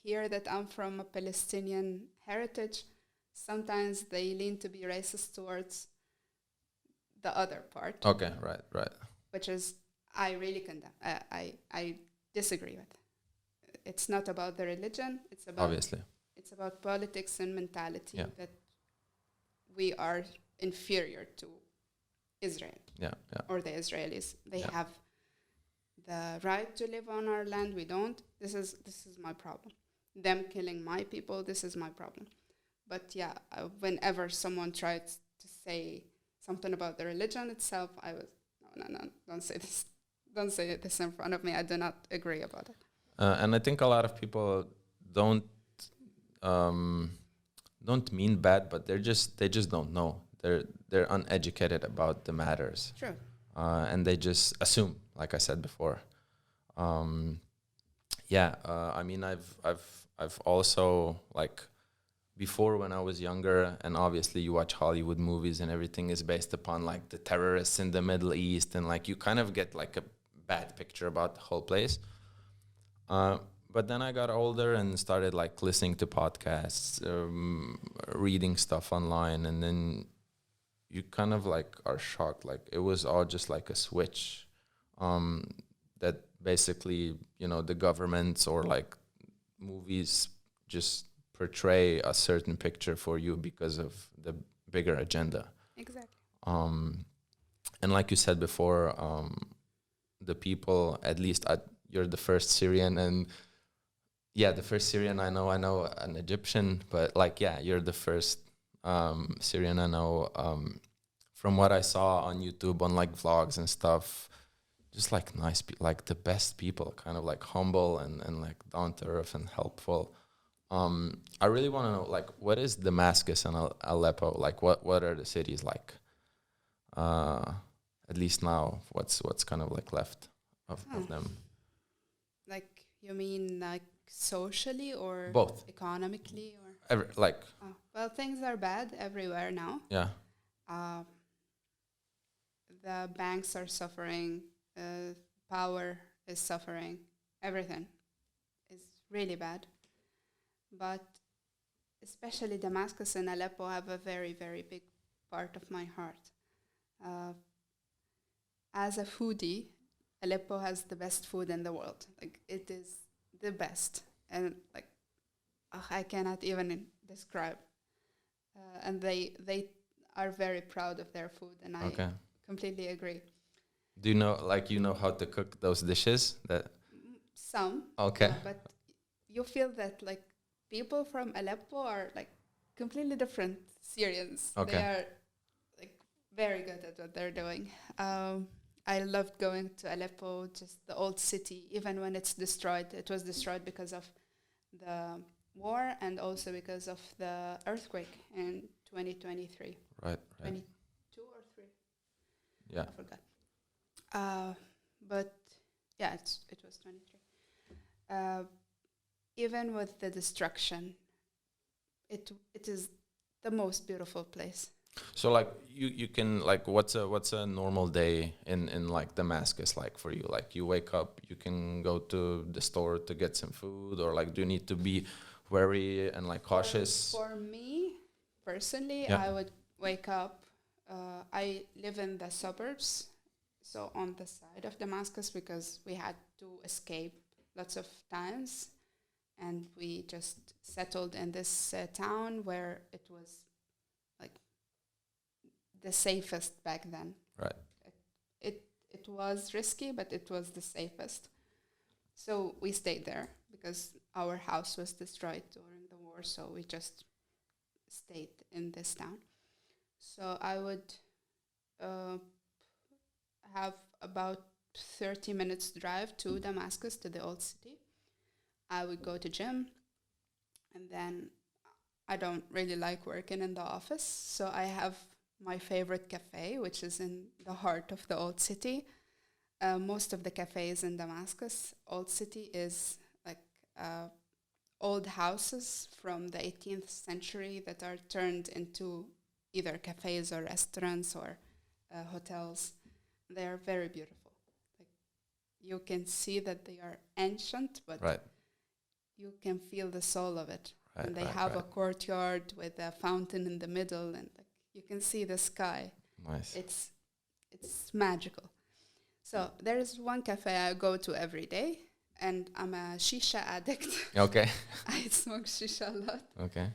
hear that I'm from a Palestinian heritage, sometimes they lean to be racist towards the other part. Okay, right. Which is, I really condemn. I disagree with. It's not about the religion. It's about obviously. It's about politics and mentality, Yeah. that we are inferior to Israel. Yeah. Or the Israelis. They have the right to live on our land. We don't. This is my problem. them killing my people, this is my problem. But yeah, whenever someone tried to say something about the religion itself, I was, no, don't say this. Don't say this in front of me. I do not agree about it. And I think a lot of people don't mean bad, but they just don't know. They're uneducated about the matters. True. And they just assume, like I said before. I mean, I've also, like, before, when I was younger, and obviously you watch Hollywood movies and everything is based upon like the terrorists in the Middle East, and like you kind of get like a bad picture about the whole place. But then I got older and started like listening to podcasts, reading stuff online, and then you kind of like are shocked. Like it was all just like a switch, that basically, you know, the governments or like movies just portray a certain picture for you because of the bigger agenda. Exactly. And like you said before, the people, at least you're the first Syrian, and the first Syrian I know an Egyptian, but like, you're the first Syrian I know. From what I saw on YouTube, on like vlogs and stuff, just like nice, like the best people, kind of like humble and like down to earth and helpful. I really want to know, like, what is Damascus and Aleppo? Like, what are the cities like? At least now, what's kind of like left of them? Like, you mean like socially or both, economically or well, things are bad everywhere now. Yeah. The banks are suffering. Power is suffering. Everything is really bad. But especially Damascus and Aleppo have a very, very big part of my heart. As a foodie, Aleppo has the best food in the world. Like, it is the best. And like, I cannot even describe. And they are very proud of their food, and I completely agree. Do you know how to cook those dishes? Some. Okay. But you feel that like people from Aleppo are like completely different Syrians. Okay. They are like very good at what they're doing. I loved going to Aleppo, just the old city, even when it's destroyed. It was destroyed because of the war and also because of the earthquake in 2023. Right. 22 or 3? Yeah. I forgot. But yeah, it was 23. Even with the destruction, it is the most beautiful place. So like you can, like, what's a normal day in like Damascus like for you? Like, you wake up, you can go to the store to get some food, or like do you need to be wary and like cautious? For me personally, I would wake up. I live in the suburbs, so on the side of Damascus, because we had to escape lots of times, and we just settled in this town where it was like the safest back then. Right. It was risky, but it was the safest. So we stayed there because our house was destroyed during the war, so we just stayed in this town. So I would have about 30 minutes drive to Damascus, to the old city. I would go to gym, and then I don't really like working in the office, so I have my favorite cafe, which is in the heart of the old city. Most of the cafes in Damascus, old city, is like old houses from the 18th century that are turned into either cafes or restaurants or hotels. They are very beautiful. Like, you can see that they are ancient, but you can feel the soul of it. And they have a courtyard with a fountain in the middle, and like you can see the sky. Nice. It's magical. So there is one cafe I go to every day, and I'm a shisha addict. Okay. I smoke shisha a lot. Okay.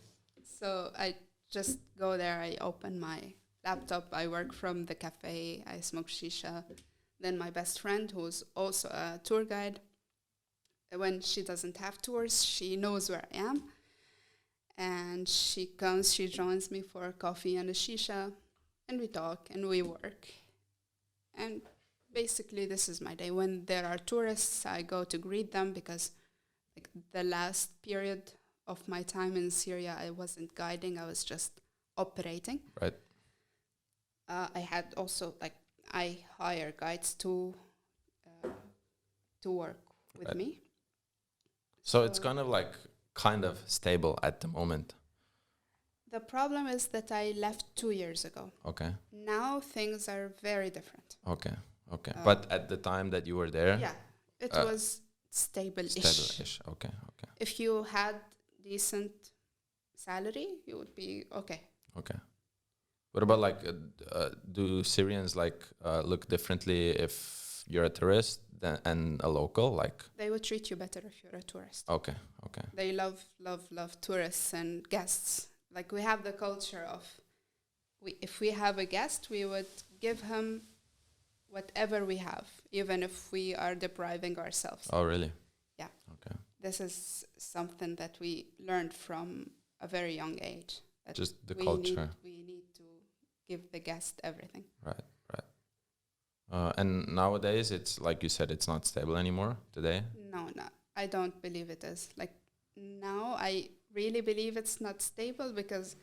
So I just go there, I open my laptop, I work from the cafe, I smoke shisha. Then my best friend, who's also a tour guide, when she doesn't have tours, she knows where I am. And she comes, she joins me for a coffee and a shisha, and we talk and we work. And basically this is my day. When there are tourists, I go to greet them because like the last period of my time in Syria, I wasn't guiding, I was just operating. Right. I had also, like, I hire guides to work with Right. me. So it's kind of stable at the moment. The problem is that I left 2 years ago. Okay. Now things are very different. Okay. But at the time that you were there, Yeah, it was stable-ish. stable-ish. Okay. If you had decent salary, you would be okay. Okay. What about do Syrians look differently if you're a tourist and a local? Like, They would treat you better if you're a tourist. okay. They love tourists and guests. Like, we have the culture of, if we have a guest, we would give him whatever we have, even if we are depriving ourselves. Oh, really? Yeah. Okay. This is something that we learned from a very young age. That Just the we culture. we need to give the guest everything. Right. And nowadays, it's like you said, it's not stable anymore today. No, I don't believe it is. Like, now I really believe it's not stable because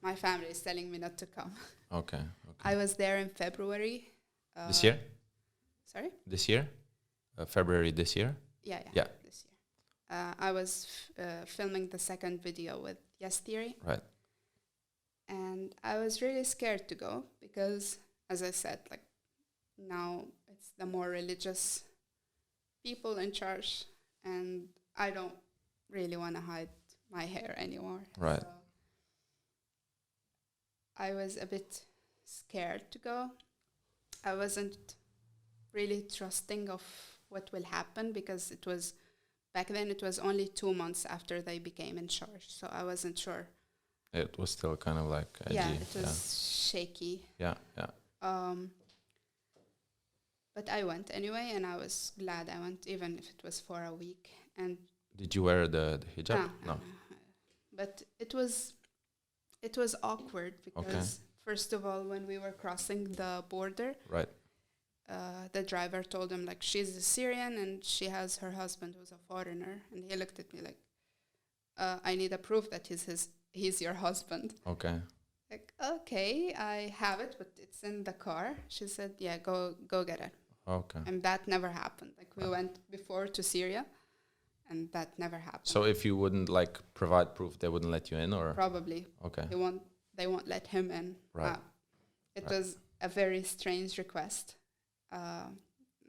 my family is telling me not to come. Okay. I was there in February. This year? Sorry? This year? February this year? Yeah. Yeah. This year. I was filming the second video with Yes Theory. Right. And I was really scared to go because, as I said, like, now it's the more religious people in charge, and I don't really want to hide my hair anymore. Right. So I was a bit scared to go. I wasn't really trusting of what will happen because back then it was only 2 months after they became in charge, so I wasn't sure. It was still kind of like edgy. Yeah, it was shaky. Yeah. But I went anyway, and I was glad I went, even if it was for a week. And Did you wear the hijab? No. But it was awkward because first of all, when we were crossing the border, Right. the driver told him, like, she's a Syrian and she has her husband who's a foreigner, and he looked at me like, I need a proof that he's your husband. Okay. Like, okay, I have it, but it's in the car. She said, yeah, go get it. Okay. And that never happened. Like, we went before to Syria, and that never happened. So if you wouldn't provide proof, they wouldn't let you in, or? Probably. Okay. They won't let him in. Right. It was a very strange request.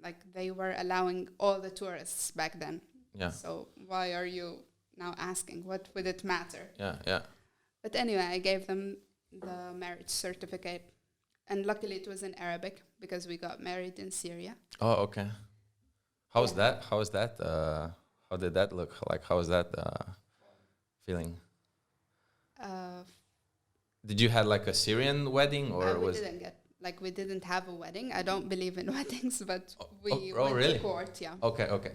Like, they were allowing all the tourists back then. Yeah. So why are you now asking? What would it matter? Yeah. But anyway, I gave them the marriage certificate. And luckily it was in Arabic because we got married in Syria. Oh, okay. How was that? How did that look like? How was that feeling? Did you had like a Syrian wedding, or we didn't have a wedding. I don't believe in weddings, but we went really? To court. Yeah. Okay.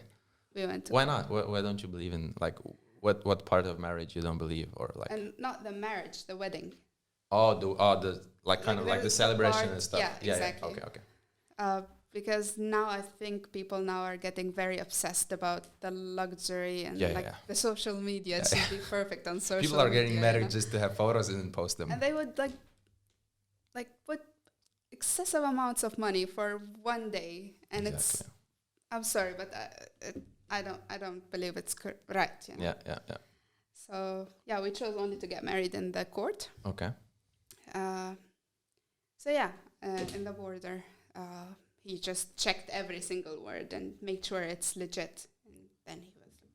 We went to Why not? Why don't you believe in what part of marriage you don't believe, or like? And not the marriage, the wedding. The kind of like the celebration and stuff. Yeah, exactly. Yeah, okay. Because now I think people now are getting very obsessed about the luxury and the social media. It should be perfect on social media. People are getting married just to have photos and then post them. And they would like put excessive amounts of money for one day, and it's. I'm sorry, but I don't believe it's right. You know? Yeah. So we chose only to get married in the court. Okay. In the border, he just checked every single word and made sure it's legit, and then he was like,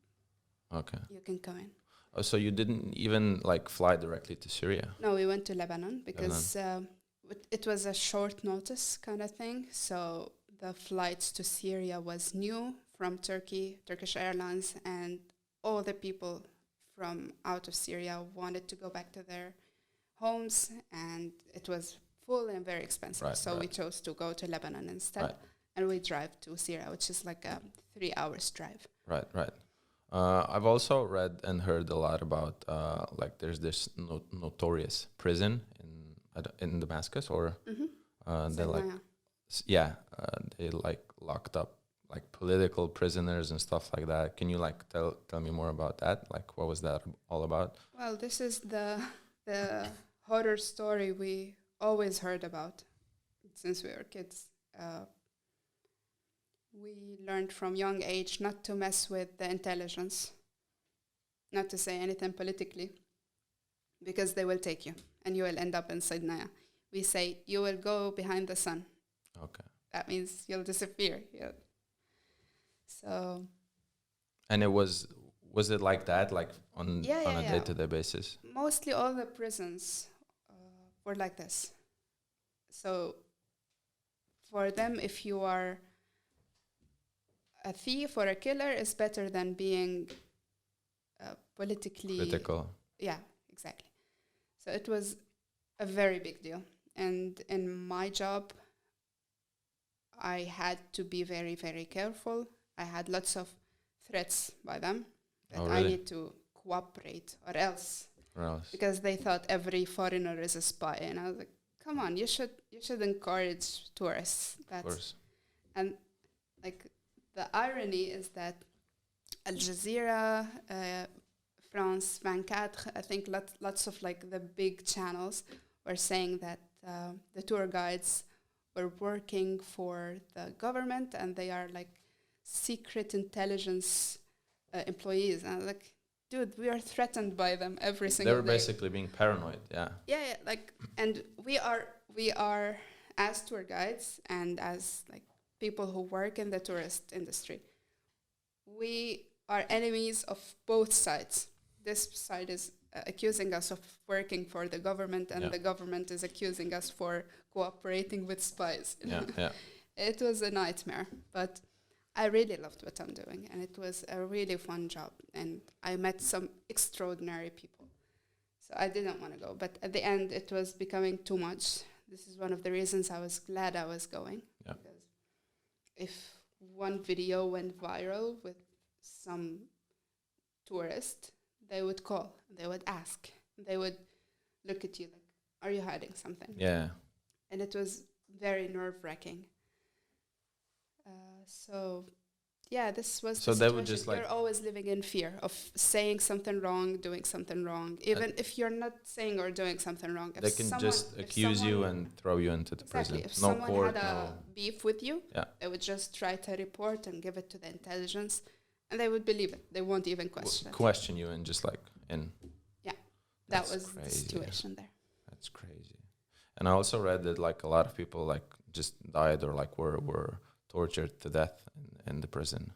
okay, you can come in. Oh, so you didn't even fly directly to Syria? No, we went to Lebanon because it was a short notice kind of thing. So the flights to Syria was new from Turkish Airlines, and all the people from out of Syria wanted to go back to their homes, and it was full and very expensive. We chose to go to Lebanon instead. Right. and we drive to Syria, which is like a 3 hours drive. Right. I've also read and heard a lot about like there's this notorious prison in Damascus, or they like they like locked up like political prisoners and stuff like that. Can you like tell me more about that? Like, what was that all about? Well, this is the horror story we always heard about since we were kids. We learned from young age not to mess with the intelligence, not to say anything politically, because they will take you and you will end up in Sidnaya. We say you will go behind the sun. Okay. That means you'll disappear. Yeah. So. And it was it like that, like on a day-to-day basis? Mostly all the prisons were like this. So for them, if you are a thief or a killer, is better than being politically critical. Yeah, exactly. So it was a very big deal. And in my job, I had to be very, very careful. I had lots of threats by them that I need to cooperate or else. Because they thought every foreigner is a spy. And I was like, come on, you should encourage tourists. Of course. And like the irony is that Al Jazeera, France 24, I think lots of like the big channels were saying that the tour guides were working for the government and they are like secret intelligence employees. And I was like, dude, we are threatened by them every single day. They were basically being paranoid, yeah. Yeah, like, and we are as tour guides and as like people who work in the tourist industry, we are enemies of both sides. This side is accusing us of working for the government, and the government is accusing us for cooperating with spies. Yeah. It was a nightmare, but I really loved what I'm doing, and it was a really fun job, and I met some extraordinary people. So I didn't want to go, but at the end, it was becoming too much. This is one of the reasons I was glad I was going. Yeah. Because if one video went viral with some tourist, they would call, they would ask, they would look at you like, are you hiding something? Yeah. And it was very nerve-wracking. This was so the they situation. would just like... You're always living in fear of saying something wrong, doing something wrong. Even if you're not saying or doing something wrong. They can just accuse you and throw you into the prison. If no someone court, had a beef with you, they would just try to report and give it to the intelligence, and they would believe it. They won't even question it. Question you and just like in... Yeah, that was crazy. The situation there. That's crazy. And I also read that like a lot of people like just died or like were tortured to death in the prison.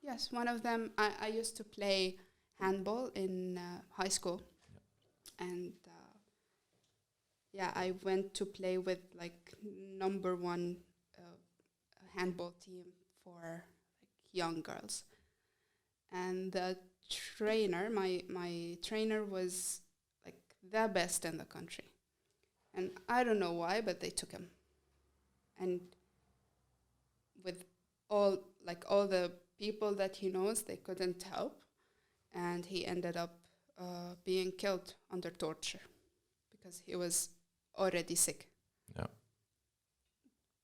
Yes, one of them, I used to play handball in high school. And I went to play with like number one handball team for like young girls. And the trainer, my trainer was like the best in the country. And I don't know why, but they took him. And with all the people that he knows, they couldn't help, and he ended up being killed under torture because he was already sick. Yeah.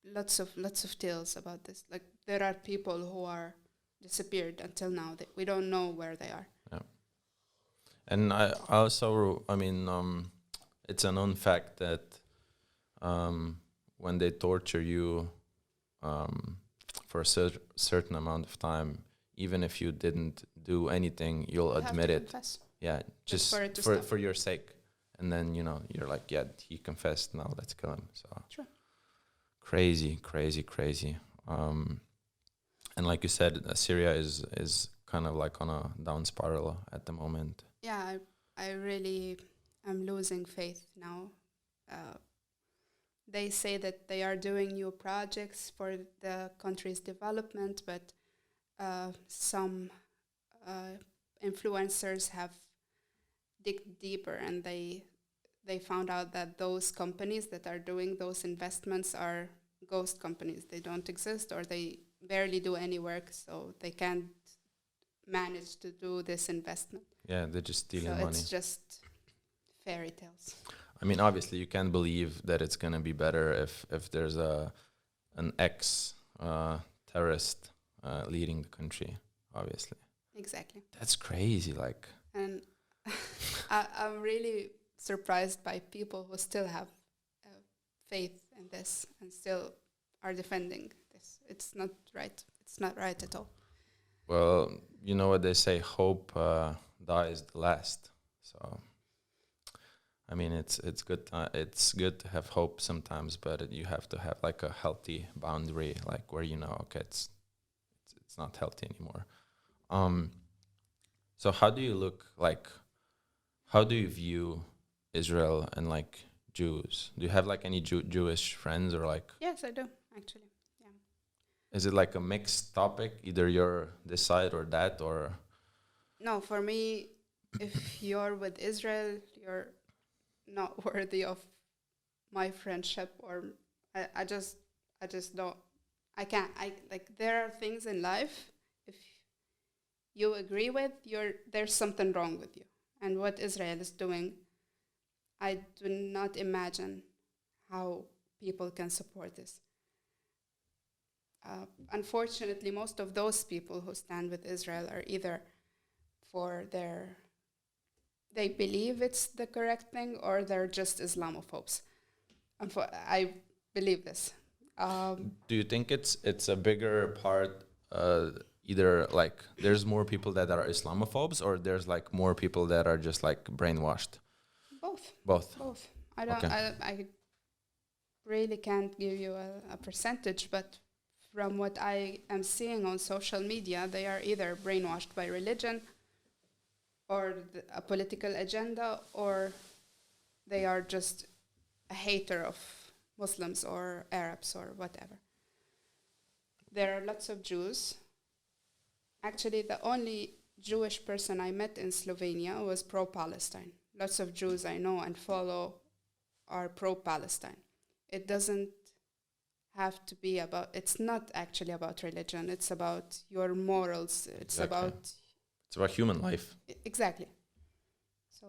Lots of tales about this. Like there are people who are disappeared until now. We don't know where they are. Yeah. And I also, it's a known fact that when they torture you for a certain amount of time, even if you didn't do anything, you'll admit it. Confess. Yeah, just for your sake. And then, you're like, yeah, he confessed, now let's kill him. So True. Crazy. Crazy. And like you said, Syria is kind of like on a down spiral at the moment. Yeah, I really am losing faith now. They say that they are doing new projects for the country's development, but some influencers have digged deeper, and they found out that those companies that are doing those investments are ghost companies. They don't exist, or they barely do any work, so they can't manage to do this investment. Yeah, they're just stealing So money. it's just fairy tales. I mean, obviously, you can't believe that it's gonna be better if there's an ex terrorist leading the country. Obviously, Exactly. that's crazy. Like, And I'm really surprised by people who still have faith in this and still are defending this. It's not right. It's not right at all. well, you know what they say: hope dies the last. So, I mean, it's good. It's good to have hope sometimes, but you have to have like a healthy boundary, like where you know, okay, it's not healthy anymore. So how do you look like? How do you view Israel and like Jews? Do you have like any Jewish friends or like? Yes, I do, actually. Yeah. Is it like a mixed topic? Either you're this side or that, or No, for me, if you're with Israel, you're not worthy of my friendship, or I just don't. I can't. There are things in life. If you agree with, there's something wrong with you. And what Israel is doing, I do not imagine how people can support this. Unfortunately, most of those people who stand with Israel are either they believe it's the correct thing, or they're just Islamophobes. I believe this. do you think it's a bigger part? Either like there's more people that are Islamophobes, or there's like more people that are just like brainwashed. Both. Both. I don't. Okay. I really can't give you a percentage, but from what I am seeing on social media, they are either brainwashed by religion, or a political agenda, or they are just a hater of Muslims or Arabs or whatever. There are lots of Jews. Actually, the only Jewish person I met in Slovenia was pro-Palestine. Lots of Jews I know and follow are pro-Palestine. It doesn't have to be about, it's not actually about religion, it's about your morals, it's Exactly. It's about human life. Exactly. So,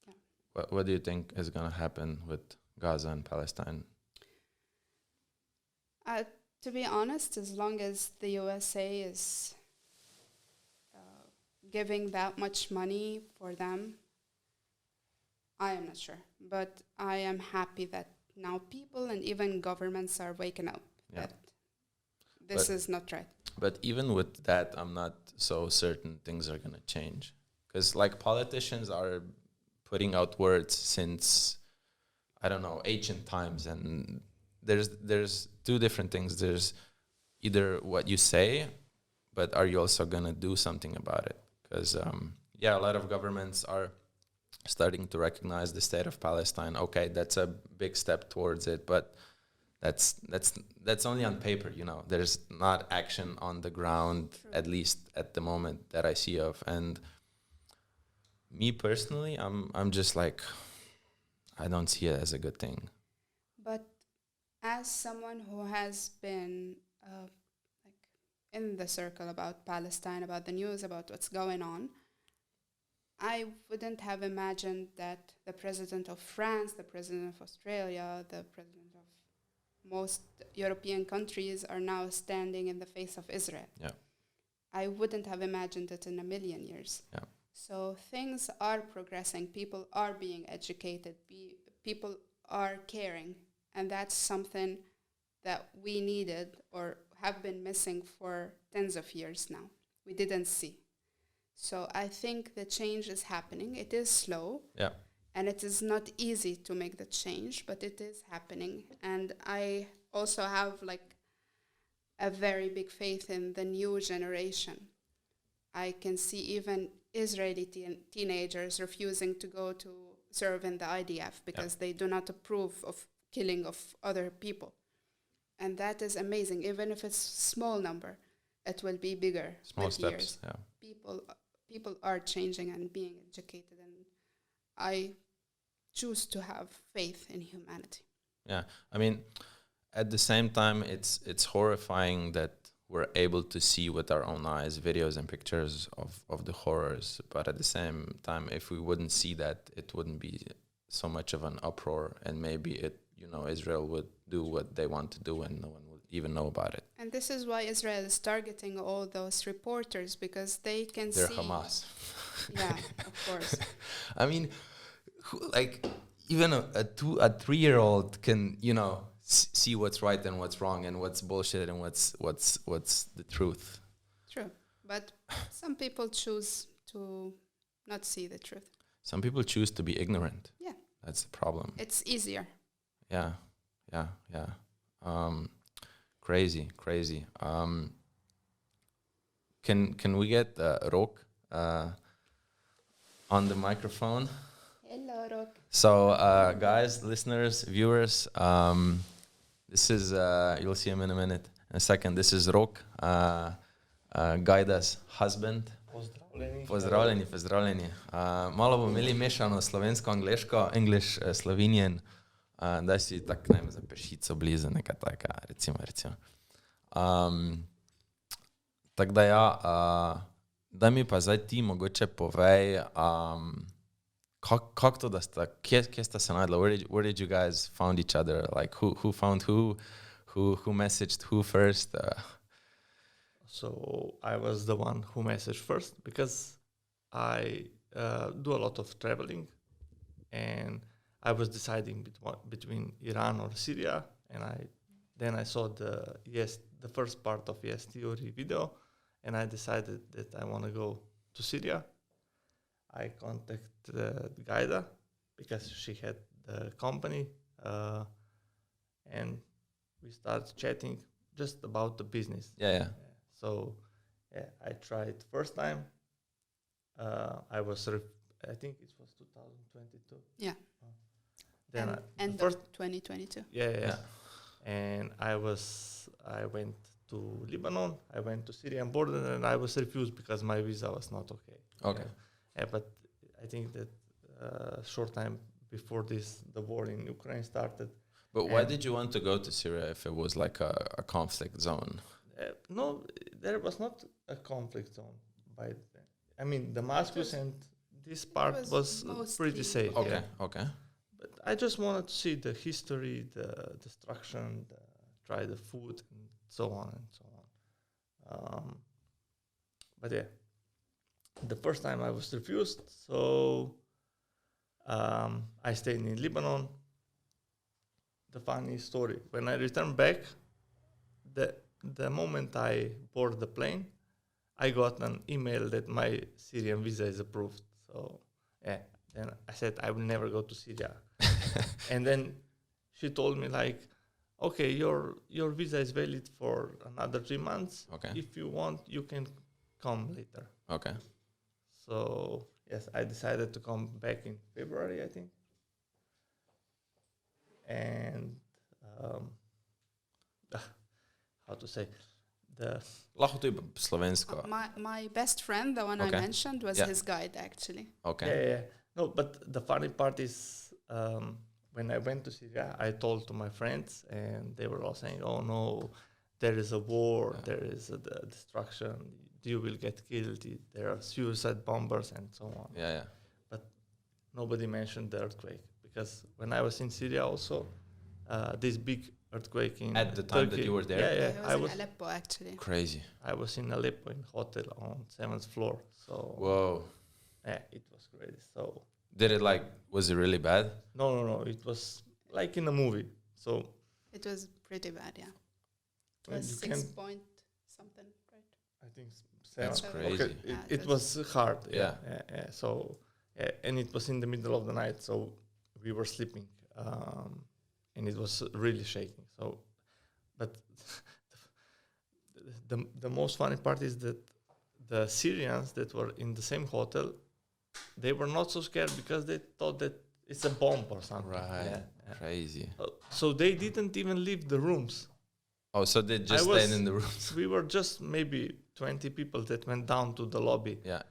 yeah. What do you think is gonna happen with Gaza and Palestine? To be honest, as long as the USA is giving that much money for them, I am not sure. But I am happy that now people and even governments are waking up that this is not right. But even with that, I'm not so certain things are gonna change, because like politicians are putting out words since, I don't know, ancient times, and there's two different things. There's either what you say, but are you also gonna do something about it? Because a lot of governments are starting to recognize the state of Palestine. Okay, that's a big step towards it, but that's only on paper. You know, there's not action on the ground, at least at the moment that I see of. And me personally, I'm just like, I don't see it as a good thing. But as someone who has been in the circle about Palestine, about the news, about what's going on, I wouldn't have imagined that the president of France, the president of Australia, the president of most European countries are now standing in the face of Israel. Yeah. I wouldn't have imagined it in a million years. Yeah. So things are progressing. People are being educated. People are caring. And that's something that we needed or have been missing for tens of years now. We didn't see. So I think the change is happening. It is slow. Yeah. And it is not easy to make the change, but it is happening. And I also have like a very big faith in the new generation. I can see even Israeli teenagers refusing to go to serve in the IDF because they do not approve of killing of other people. And that is amazing. Even if it's small number, it will be bigger. Small with steps, years. yeah. People are changing and being educated, and I choose to have faith in humanity. Yeah, I mean, at the same time, it's horrifying that we're able to see with our own eyes videos and pictures of the horrors. But at the same time, if we wouldn't see that, it wouldn't be so much of an uproar, and maybe Israel would do what they want to do, and no one would even know about it. And this is why Israel is targeting all those reporters, because they can They're see. Hamas. Yeah, of course. I mean, even a 3-year-old can see what's right and what's wrong and what's bullshit and what's the truth. True, but some people choose to not see the truth. Some people choose to be ignorant. Yeah, that's the problem. it's easier. Yeah. Crazy. Can we get Rok on the microphone? Hello, Rok. So, guys, listeners, viewers, this is, you'll see him in a second. This is Rok, Ghaida's husband. Pozdravljeni. Malo bomo imeli mešano slovensko-angleško, English, Slovenian. Daj si tak, ne vem, za pešico blizu, neka taka, recimo. Tako da ja, daj mi pa zdaj ti mogoče povej, kako to, da sta, kje sta se najdla? Where did you guys found each other? Like, who found who messaged who first? So I was the one who messaged first because I do a lot of traveling, and I was deciding between Iran or Syria, and then I saw the first part of Yes Theory video, and I decided that I want to go to Syria. I contacted Ghaidaa because she had the company, and we started chatting just about the business. Yeah. So I tried first time. I think it was 2022. Yeah. Then end of 2022. Yeah. And I went to Lebanon. I went to Syrian border, and I was refused because my visa was not okay. Okay. Yeah, but I think that short time before this, the war in Ukraine started. But why did you want to go to Syria if it was like a conflict zone? No, there was not a conflict zone by then. I mean, Damascus and this part was pretty safe. Okay. But I just wanted to see the history, the destruction, try the food, and so on and so on. But yeah, the first time I was refused, so I stayed in Lebanon. The funny story, when I returned back, the moment I boarded the plane, I got an email that my Syrian visa is approved. So yeah, then I said I will never go to Syria. And then she told me like, okay, your visa is valid for another 3 months. Okay. If you want, you can come later. Okay. So yes, I decided to come back in February, I think. And how to say, Lahko tudi slovensko. My best friend, the one I mentioned, was his guide actually. Okay. Yeah. No, but the funny part is when I went to Syria, I told to my friends, and they were all saying, "Oh no, there is a war, there is a destruction, you will get killed, there are suicide bombers and so on." Yeah. But nobody mentioned the earthquake, because when I was in Syria also, this big earthquake in At the time Turkey, that you were there? Yeah, I was in Aleppo actually. Crazy. I was in Aleppo in hotel on 7th floor. So Whoa. yeah, it was crazy. So was it really bad? no, it was like in a movie. So It was pretty bad, yeah. It you was can- 6 point something, right? I think That's seven. crazy. Okay, Yeah, it was hard. Yeah. So and it was in the middle of the night, so we were sleeping, and it was really shaking. So, but the most funny part is that the Syrians that were in the same hotel, they were not so scared because they thought that it's a bomb or something. Right. Yeah. Crazy. So they didn't even leave the rooms. Oh, so they just stayed in the rooms. We were just maybe 20 people that went down to the lobby. Yeah.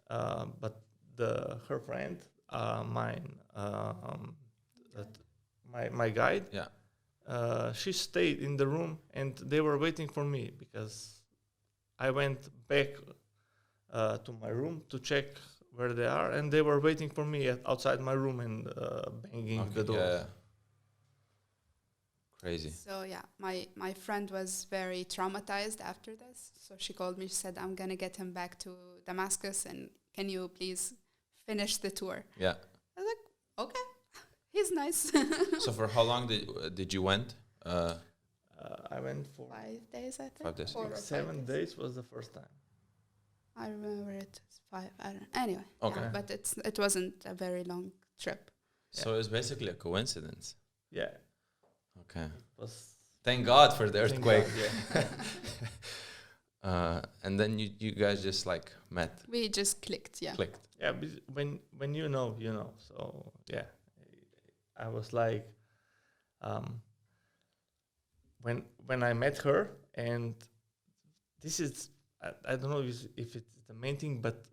But her friend, my guide, Yeah. she stayed in the room, and they were waiting for me because I went back to my room to check where they are, and they were waiting for me outside my room and banging the door. Yeah. Crazy. So yeah, my friend was very traumatized after this. So she called me. She said, "I'm gonna get him back to Damascus, and can you please finish the tour?" Yeah. I was like, "Okay, he's nice." So for how long did you went? I went for 5 days, I think. 5 days. 4 or 5 7 days was the first time. I remember it was 5. I don't. Anyway. Okay. Yeah, but it wasn't a very long trip. So it's basically a coincidence. Yeah. Okay. It was Thank God for the thank earthquake. God, yeah. And then you guys just like met, We just clicked. Yeah. clicked. Yeah, when you know, you know. So yeah, I was like, when I met her, and this is I don't know if it's the main thing, but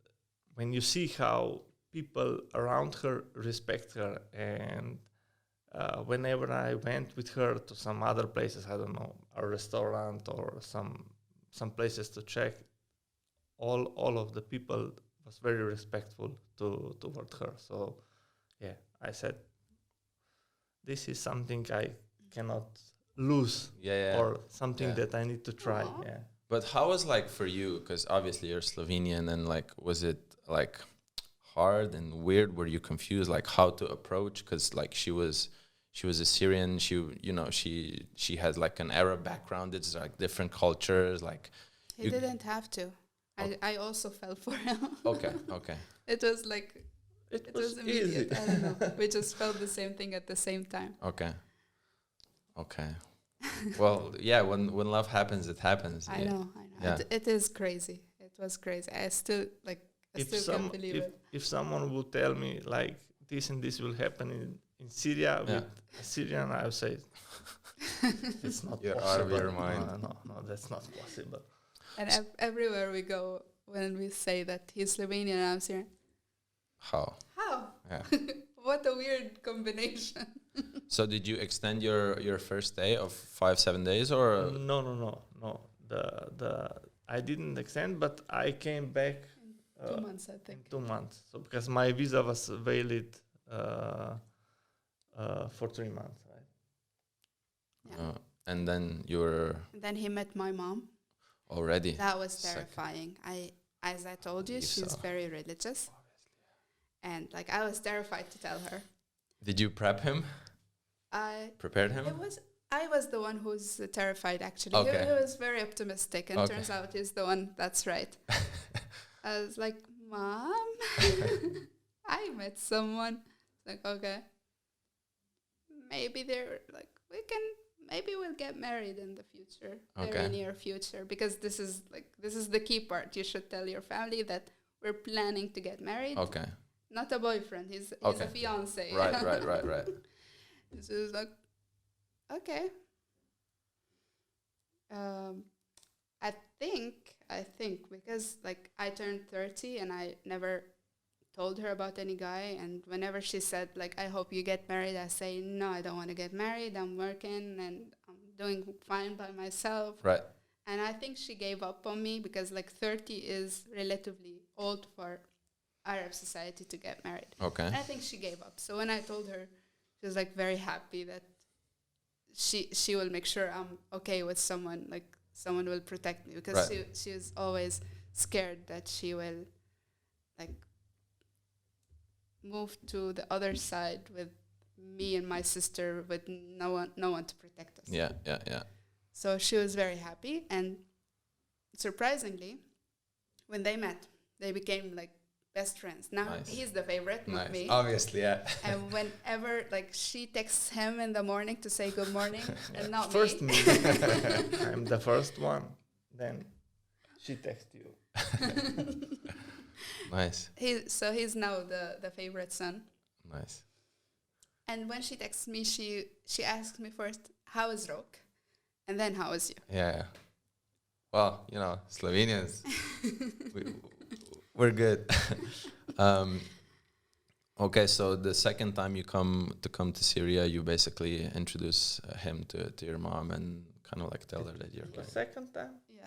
when you see how people around her respect her, and whenever I went with her to some other places, I don't know, a restaurant or some places to check, all of the people was very respectful toward her. So yeah, I said, this is something I cannot lose, Yeah. or something Yeah. that I need to try. Aw. Yeah. But how was like for you? Because obviously you're Slovenian, and like, was it like hard and weird? Were you confused, like how to approach? Because like she was a Syrian. She has like an Arab background. It's like different cultures. Like He You- didn't have to. I also fell for him. okay. It was like It was was immediate. easy. I don't know. We just felt the same thing at the same time. Okay. Well, yeah. When love happens, it happens. I know. Yeah. It is crazy. It was crazy. I still can't believe it. If someone would tell me like this and this will happen in Syria Yeah. with a Syrian, I would say it's not You're possible. out of your mind. No, that's not possible. And everywhere we go, when we say that he's Slovenian and I'm Syrian, Oh. how? Yeah. What a weird combination. So did you extend your first day of 5-7 days, or No. I didn't extend, but I came back 2 months, I in think. 2 months. So because my visa was valid for 3 months, right? Yeah. and then you were And then he met my mom. already? That was Second. terrifying. As I told you, Believe she's so. very religious. And like I was terrified to tell her. Did you prep him? Prepared him? I was the one who's terrified actually. Okay. He was very optimistic, and Okay. turns out he's the one that's right. I was like, Mom, I met someone. Like, okay. Maybe maybe we'll get married in the future, Okay. very near future, because this is the key part. You should tell your family that we're planning to get married. Okay. Not a boyfriend. He's Okay. a fiance. Right. So it's like, okay. I think because like I turned 30 and I never told her about any guy, and whenever she said like I hope you get married, I say no, I don't want to get married. I'm working and I'm doing fine by myself. Right. And I think she gave up on me because like 30 is relatively old for Arab society to get married. Okay. And I think she gave up. So when I told her, she was like very happy that she will make sure I'm okay with someone, like someone will protect me, because Right. she was always scared that she will like move to the other side with me and my sister with no one to protect us. Yeah. So she was very happy, and surprisingly, when they met, they became like best friends. Now Nice. he's the favorite, not me. Obviously, yeah. And whenever like she texts him in the morning to say good morning, and not First me. me. I'm the first one. Then she texts you. Nice. He's now the favorite son. Nice. And when she texts me, she asks me first, how is Rok? And then how is you? Yeah. Well, Slovenians, we're good. Okay, so the second time you come to Syria, you basically introduce him to your mom and kind of like tell her that you're The gay. second time Yeah.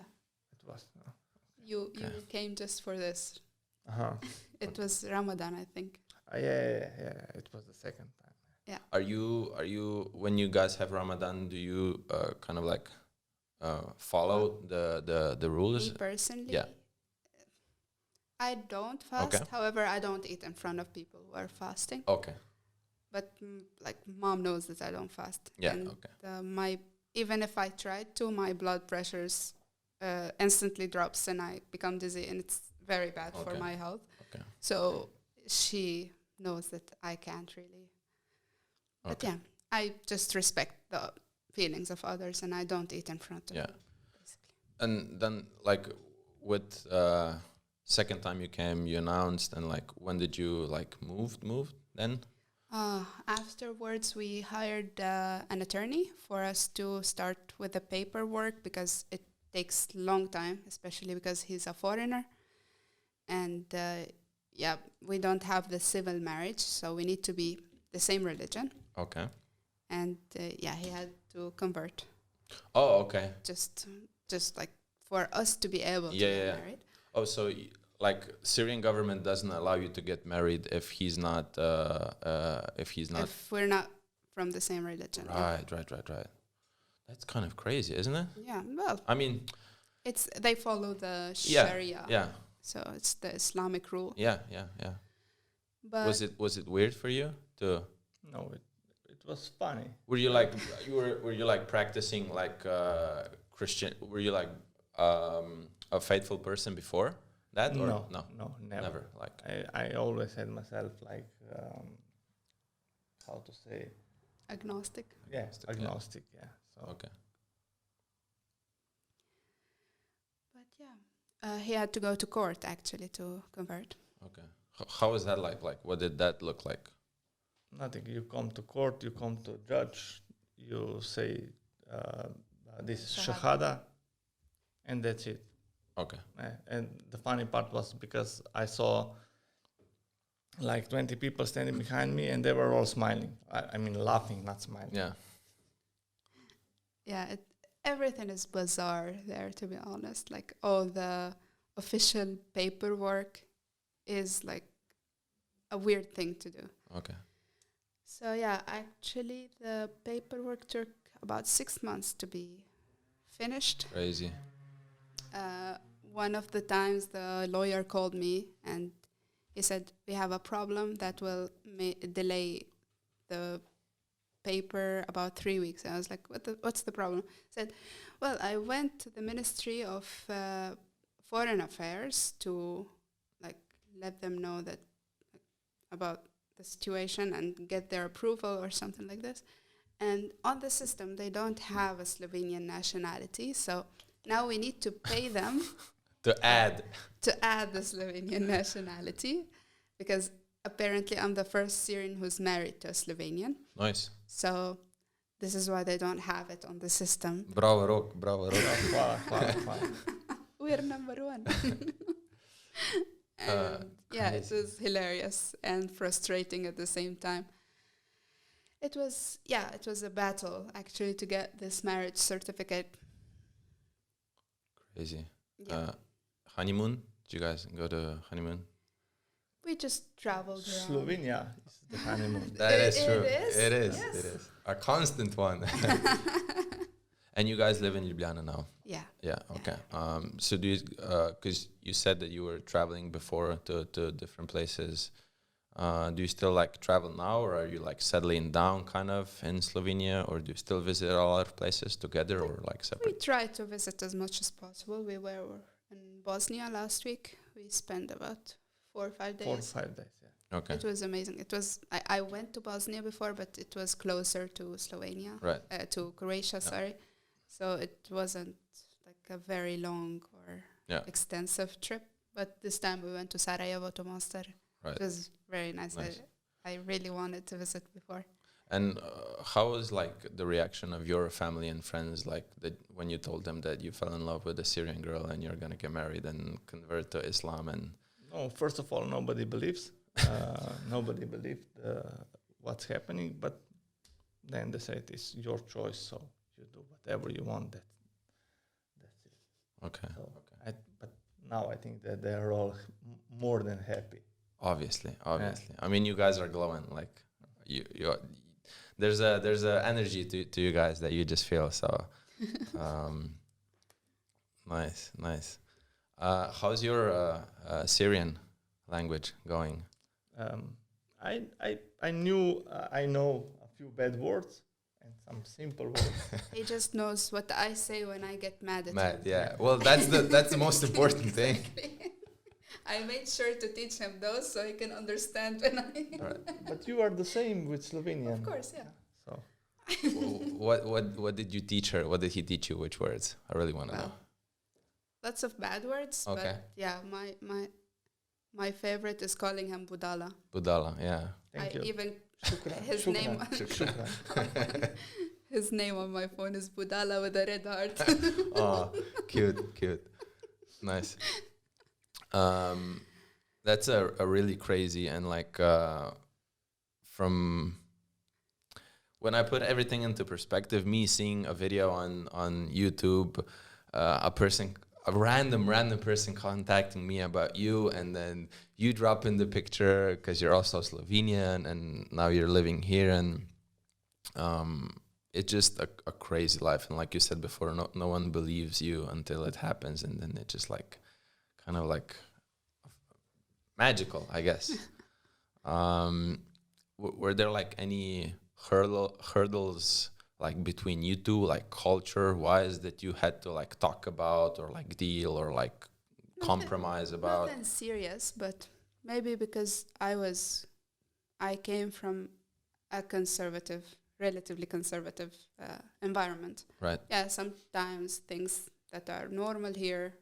it was. You came just for this. Uh-huh. It was Ramadan, I think. Yeah. It was the second time. Are you when you guys have Ramadan, do you kind of like follow the rules? Me personally, Yeah. I don't fast. Okay. However, I don't eat in front of people who are fasting. Okay. But like mom knows that I don't fast. Yeah. And Okay. even if I tried to, my blood pressures instantly drops and I become dizzy, and it's very bad for Okay. my health. Okay. So she knows that I can't really. But Okay. yeah, I just respect the feelings of others, and I don't eat in front of Yeah. them, basically. And then like with second time you came, you announced, and like when did you like move then? Afterwards, we hired an attorney for us to start with the paperwork, because it takes long time, especially because he's a foreigner. And we don't have the civil marriage, so we need to be the same religion. Okay. And he had to convert, Oh, okay. just like for us to be able to Yeah, get yeah. married. Oh, so like Syrian government doesn't allow you to get married if he's not If we're not from the same religion. right. That's kind of crazy, isn't it? Yeah, well, I mean, they follow the yeah, Sharia. yeah, So it's the Islamic rule. yeah. But Was it weird for you to? No, it was funny. Were you like were you like practicing like Christian? Were you like a faithful person before that? Or No, no, never. Like I always had myself like how to say, agnostic. agnostic. Yeah. So okay. But he had to go to court actually to convert. Okay. How was that like? Like, what did that look like? nothing. You come to court. You come to judge. You say this is shahada, and that's it. Okay. And the funny part was because I saw like 20 people standing behind me, and they were all smiling. I mean, laughing, not smiling. Yeah. Yeah, everything is bizarre there, to be honest. Like, all the official paperwork is like a weird thing to do. Okay. So yeah, actually the paperwork took about 6 months to be finished. Crazy. One of the times the lawyer called me and he said, we have a problem that will delay the paper about 3 weeks. And I was like, what's the problem? He said, well, I went to the Ministry of Foreign Affairs to like let them know that about the situation and get their approval or something like this. And on the system, they don't have a Slovenian nationality. So now we need to pay them To add. to add the Slovenian nationality, because apparently I'm the first Syrian who's married to a Slovenian. Nice. So this is why they don't have it on the system. Bravo, Rok. Bravo, Rok. Hvala. We're number one. And yeah, it was hilarious and frustrating at the same time. It was a battle actually to get this marriage certificate. Crazy. Yeah. Honeymoon? Did you guys go to honeymoon? We just traveled around. Slovenia is the honeymoon. That is It true. is? It is. Yes. It is. A constant one. And you guys live in Ljubljana now? Yeah. Yeah, okay. So do you, because you said that you were traveling before to different places, do you still like travel now, or are you like settling down kind of in Slovenia, or do you still visit a lot of places together or like We separate? try to visit as much as possible. We were in Bosnia last week. We spent about 4 or 5 days. 4 or 5 days, yeah. Okay, It was amazing. It was I went to Bosnia before, but it was closer to Slovenia, right. to Croatia, sorry. So it wasn't like a very long or extensive trip. But this time we went to Sarajevo, to Mostar. Right. It was very nice. Nice. I really wanted to visit before. And how was like the reaction of your family and friends, like when you told them that you fell in love with a Syrian girl and you're gonna get married and convert to Islam? And No, first of all, nobody believes. Nobody believed what's happening, but then they said it's your choice, so you do whatever you want. That's it. Okay. So but now I think that they are all more than happy. Obviously. I mean, you guys are glowing. Like you there's a energy to you guys that you just feel. So nice. How's your Syrian language going? I know a few bad words and some simple words. He just knows what I say when I get mad at him. Yeah. Well, that's the most important thing. I made sure to teach him those so he can understand when I. Right. But you are the same with Slovenian. Of course, yeah. So What did you teach her? What did he teach you? Which words? I really want to know. Lots of bad words. Okay. But yeah, my favorite is calling him Budala. Budala, yeah. thank you. Even Shukran. his Shukran. name. Shukran. His name on my phone is Budala with a red heart. Oh, cute. Nice. That's a really crazy and like from when I put everything into perspective, me seeing a video on YouTube, a random person contacting me about you, and then you drop in the picture because you're also Slovenian and now you're living here, and it's just a crazy life. And like you said before, no one believes you until it happens, and then it just like kind of like magical, I guess. Were there like any hurdles like between you two, like culture-wise, that you had to like talk about or like deal or like compromise about? Nothing serious, but maybe because I came from a relatively conservative environment. Right. Yeah, sometimes things that are normal here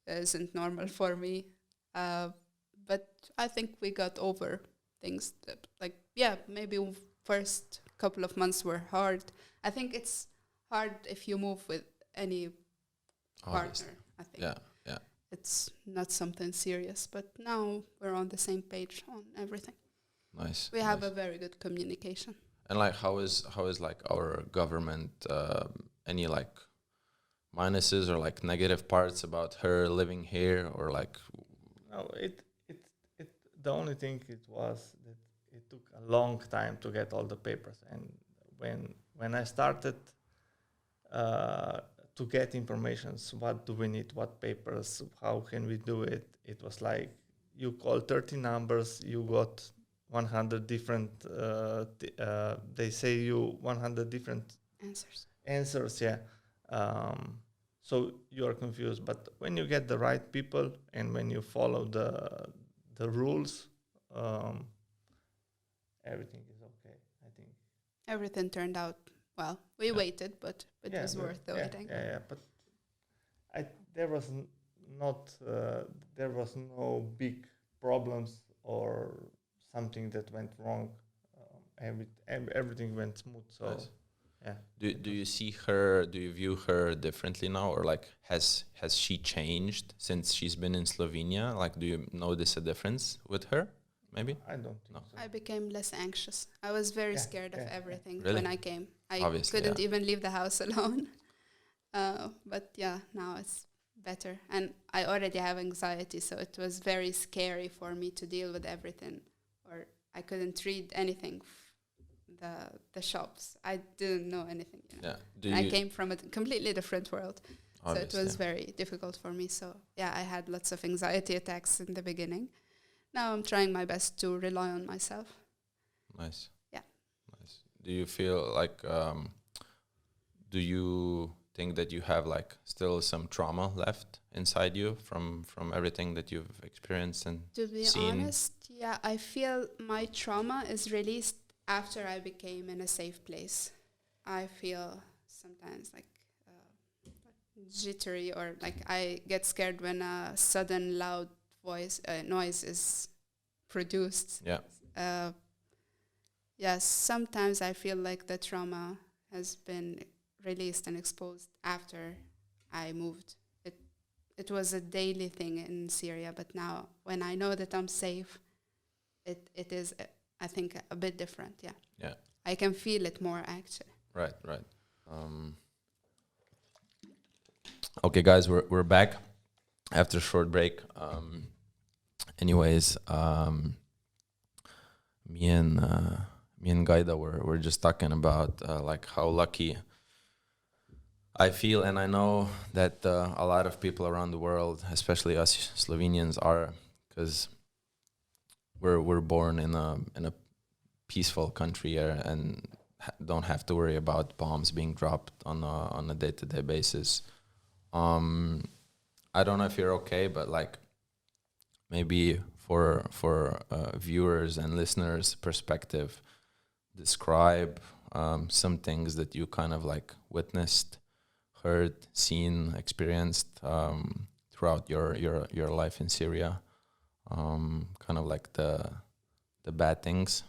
isn't normal for me. But I think we got over things that, like, yeah, maybe first couple of months were hard. I think it's hard if you move with any Obviously. partner, I think. Yeah. It's not something serious, but now we're on the same page on everything. Nice. We have a very good communication. And like, how is like our government? Any like minuses or like negative parts about her living here, or like? No, the only thing it was that it took a long time to get all the papers, and when I started to get information, what do we need, what papers, how can we do it, it was like you call 30 numbers, you got 100 different, they say you 100 different answers, yeah. So you are confused, but when you get the right people and when you follow the rules, everything is okay, I think. Everything turned out well. We waited, but it was worth the waiting. Yeah, but there was no big problems or something that went wrong. Everything went smooth. So, nice. Yeah. Do you see her? Do you view her differently now, or like has she changed since she's been in Slovenia? Like, do you notice a difference with her? Maybe I don't think so. I became less anxious. I was very scared of everything Really? when I came. I Obviously, couldn't even leave the house alone. But yeah, now it's better. And I already have anxiety, so it was very scary for me to deal with everything. Or I couldn't read anything, the shops. I didn't know anything. You know? Yeah. I came from a completely different world. Obviously. So it was very difficult for me. So yeah, I had lots of anxiety attacks in the beginning. Now I'm trying my best to rely on myself. Nice. Yeah. Nice. Do you feel like, do you think that you have like still some trauma left inside you from everything that you've experienced and To be seen? honest, yeah, I feel my trauma is released after I became in a safe place. I feel sometimes like jittery, or like I get scared when a sudden loud noise is produced. Yeah. Yes, sometimes I feel like the trauma has been released and exposed after I moved. It was a daily thing in Syria, but now when I know that I'm safe, it is, I think, a bit different. Yeah. Yeah. I can feel it more actually. Right. Okay, guys, we're back after a short break. Anyways, me and Ghaidaa were just talking about like how lucky I feel, and I know that a lot of people around the world, especially us Slovenians, are, because we're born in a peaceful country and don't have to worry about bombs being dropped on a day-to-day basis. I don't know if you're okay, but like maybe for viewers and listeners' perspective, describe some things that you kind of like witnessed, heard, seen, experienced throughout your life in Syria. Kind of like the bad things.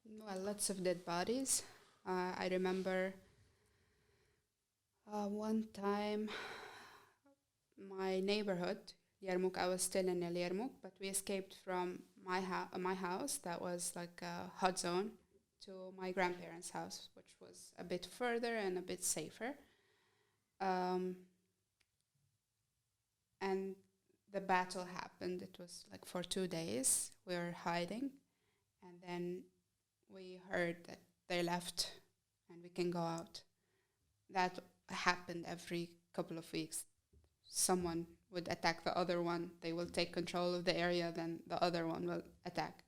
Well, lots of dead bodies. I remember one time my neighborhood, Yarmouk, I was still in El Yarmouk, but we escaped from my house, that was like a hot zone, to my grandparents' house, which was a bit further and a bit safer. And the battle happened. It was like for 2 days. We were hiding, and then we heard that they left and we can go out. That happened every couple of weeks. Someone would attack the other one. They will take control of the area, then the other one will attack,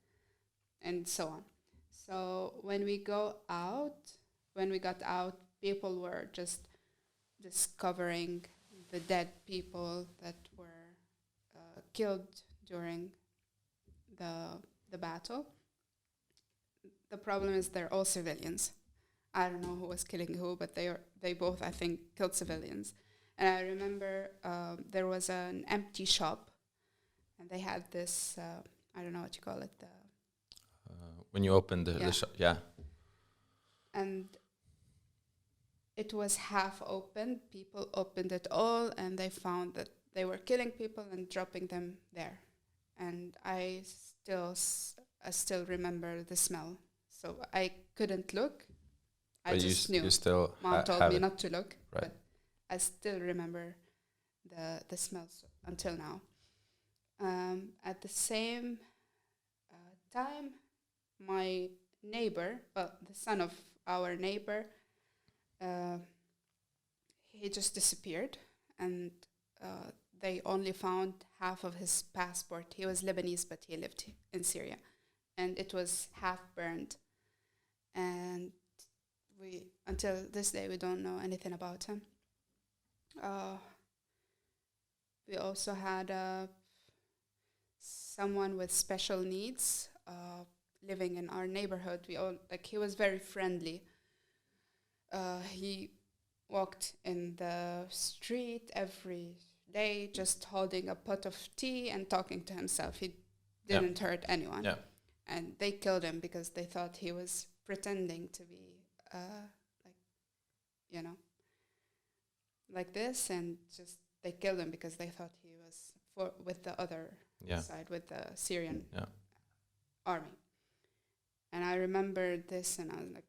and so on. So when we got out, people were just discovering the dead people that were killed during the battle. The problem is they're all civilians. I don't know who was killing who, but they both, I think, killed civilians. And I remember there was an empty shop, and they had this, I don't know what you call it. When you opened the shop, yeah. And it was half open. People opened it all, and they found that they were killing people and dropping them there. And I still remember the smell. So I couldn't look. I just knew. You still Mom told me it. not to look. Right. But I still remember the smells until now. At the same time, my neighbor, the son of our neighbor, he just disappeared, and they only found half of his passport. He was Lebanese, but he lived in Syria, and it was half burned. And until this day, we don't know anything about him. We also had someone with special needs living in our neighborhood. He was very friendly. He walked in the street every day, just holding a pot of tea and talking to himself. He didn't hurt anyone. Yeah. And they killed him because they thought he was pretending to be like this, and just they killed him because they thought he was with the other side, with the Syrian army. And I remember this, and I was like,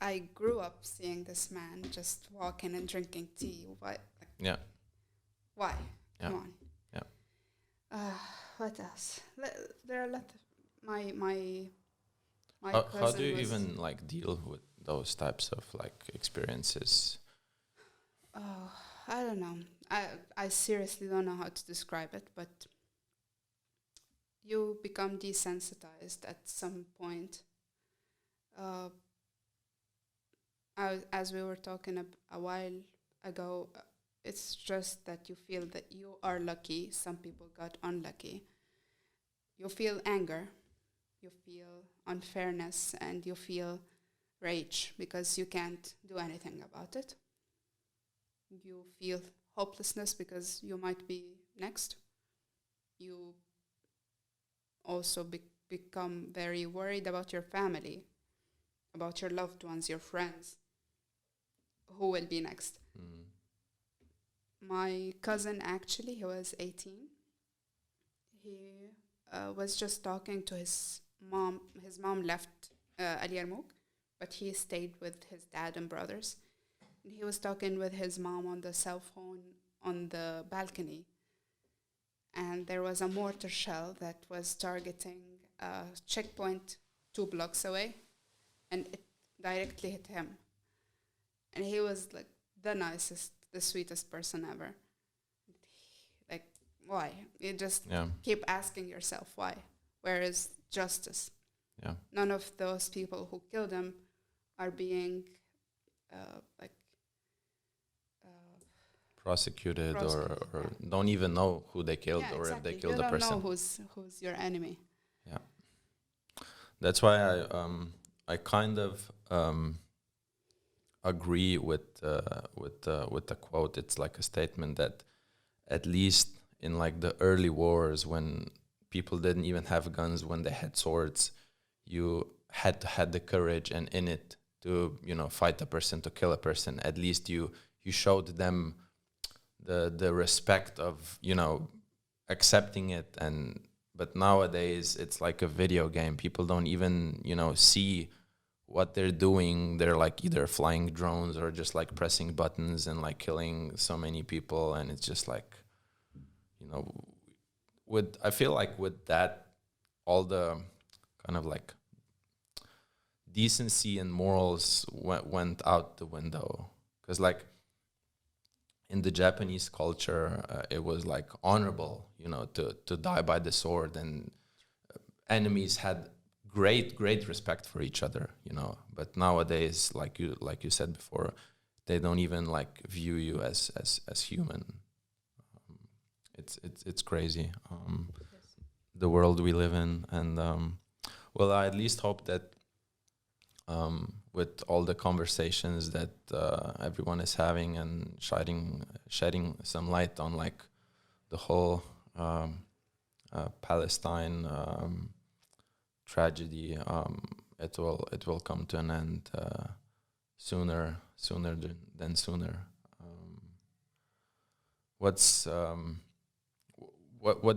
I grew up seeing this man just walking and drinking tea. Why? Why? Yeah. Come on. Yeah. What else? There are a lot of my How do you even like deal with those types of like experiences? Oh, I don't know. I seriously don't know how to describe it, but you become desensitized at some point. As we were talking a while ago, it's just that you feel that you are lucky. Some people got unlucky. You feel anger, you feel unfairness, and you feel rage because you can't do anything about it. You feel hopelessness because you might be next. You also become very worried about your family, about your loved ones, your friends. Who will be next? My cousin, actually, he was 18. He was just talking to his mom. His mom left Al Yarmouk, but he stayed with his dad and brothers. And he was talking with his mom on the cell phone on the balcony. And there was a mortar shell that was targeting a checkpoint 2 blocks away. And it directly hit him. And he was like the nicest, the sweetest person ever. Like, why? You just keep asking yourself why. Where is justice? Yeah. None of those people who killed him are being prosecuted or don't even know who they killed or if they killed the person. You don't know who's your enemy. Yeah. That's why I kind of agree with the quote. It's like a statement that at least in like the early wars, when people didn't even have guns, when they had swords, you had to have the courage and in it to, you know, fight a person, to kill a person. At least you showed them the respect of, you know, accepting it. But nowadays it's like a video game. People don't even, you know, see what they're doing. They're like either flying drones or just like pressing buttons and like killing so many people. And it's just like, you know, I feel like with that, all the kind of like decency and morals went out the window. Because like in the Japanese culture, it was like honorable, you know, to die by the sword, and enemies had great respect for each other, you know. But nowadays, like you said before, they don't even like view you as human. It's crazy, the world we live in. And well, I at least hope that with all the conversations that everyone is having and shedding some light on like the whole Palestine tragedy, it will come to an end sooner than sooner. What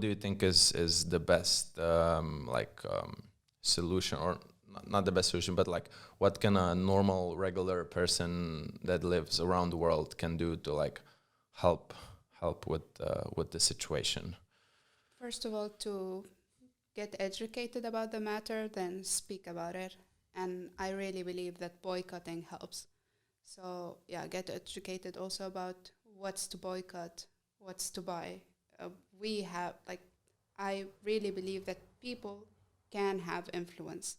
do you think is the best solution, or not the best solution, but like what can a normal regular person that lives around the world can do to like help with the situation? First of all, to get educated about the matter, then speak about it. And I really believe that boycotting helps. So yeah, get educated also about what's to boycott, what's to buy. I really believe that people can have influence.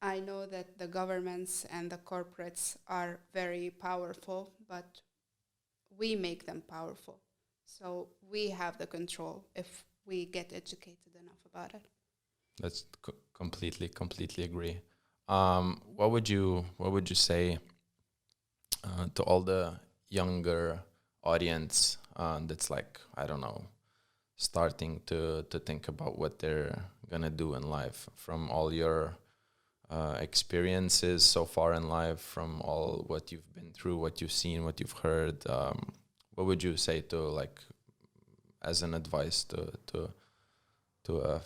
I know that the governments and the corporates are very powerful, but we make them powerful. So we have the control if we get educated enough about it. That's completely agree. What would you say to all the younger audience that's like, I don't know, starting to think about what they're gonna do in life, from all your experiences so far in life, from all what you've been through, what you've seen, what you've heard? What would you say to, like, as an advice to a,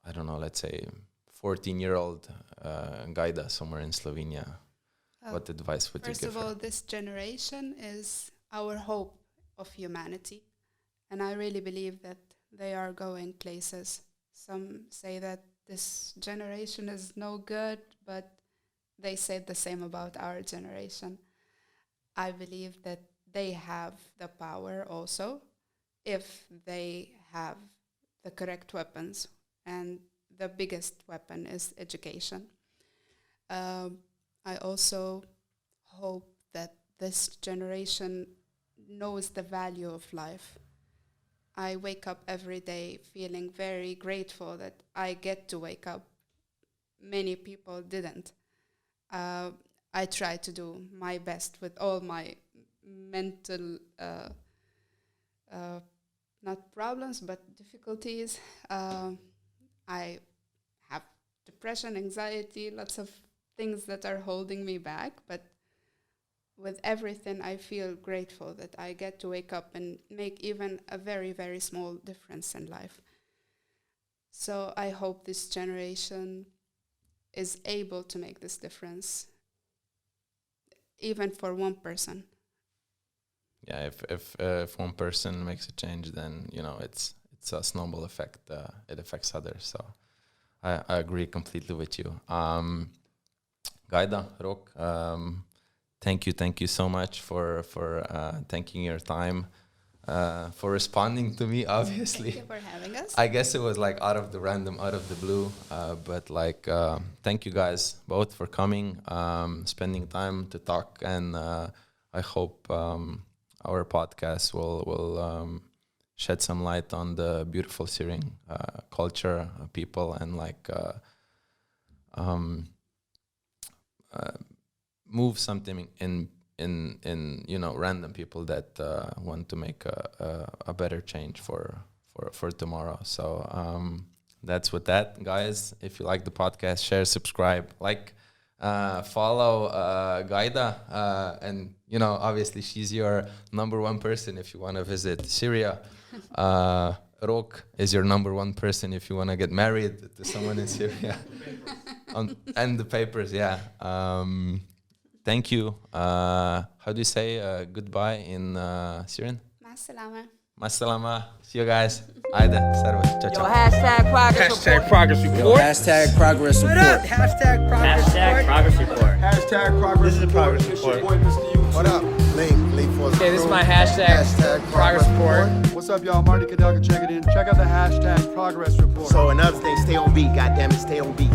I don't know, let's say 14-year-old Ghaidaa somewhere in Slovenia? What advice would you give her? First of all, this generation is our hope of humanity, and I really believe that they are going places. Some say that this generation is no good, but they said the same about our generation. I believe that they have the power also if they have the correct weapons, and the biggest weapon is education. I also hope that this generation knows the value of life. I wake up every day feeling very grateful that I get to wake up. Many people didn't. I try to do my best with all my mental, not problems, but difficulties. I have depression, anxiety, lots of things that are holding me back, but with everything, I feel grateful that I get to wake up and make even a very, very small difference in life. So I hope this generation is able to make this difference, even for one person. Yeah, if one person makes a change, then it's a snowball effect. It affects others. So I agree completely with you. Ghaidaa, Rok, thank you so much for taking your time, for responding to me. Obviously, Thank you for having us. I guess it was like out of the random, out of the blue, but like thank you guys both for coming, spending time to talk, and I hope our podcast will shed some light on the beautiful Syrian culture, people, and like move something in random people that want to make a better change for tomorrow. So that's with that, guys. If you like the podcast, share, subscribe, like, follow Ghaidaa, and obviously she's your number one person if you want to visit Syria. Rok is your number one person if you want to get married to someone in Syria. And the papers, yeah. Thank you. How do you say goodbye in Syrian? Masalama. Masalama. See you guys. Haydi. Servus. Ciao, ciao. Hashtag progress report. Hashtag progress What report. up? Hashtag progress report. Progress report. Hashtag progress This is a report. progress It's your report. boy, Mr. Youth. What up? Link for Okay, this is my hashtag progress report. What's up, y'all? Marty Kadelka, check it in. Check out the hashtag progress report. So another thing, stay on beat. Goddamn it, stay on beat.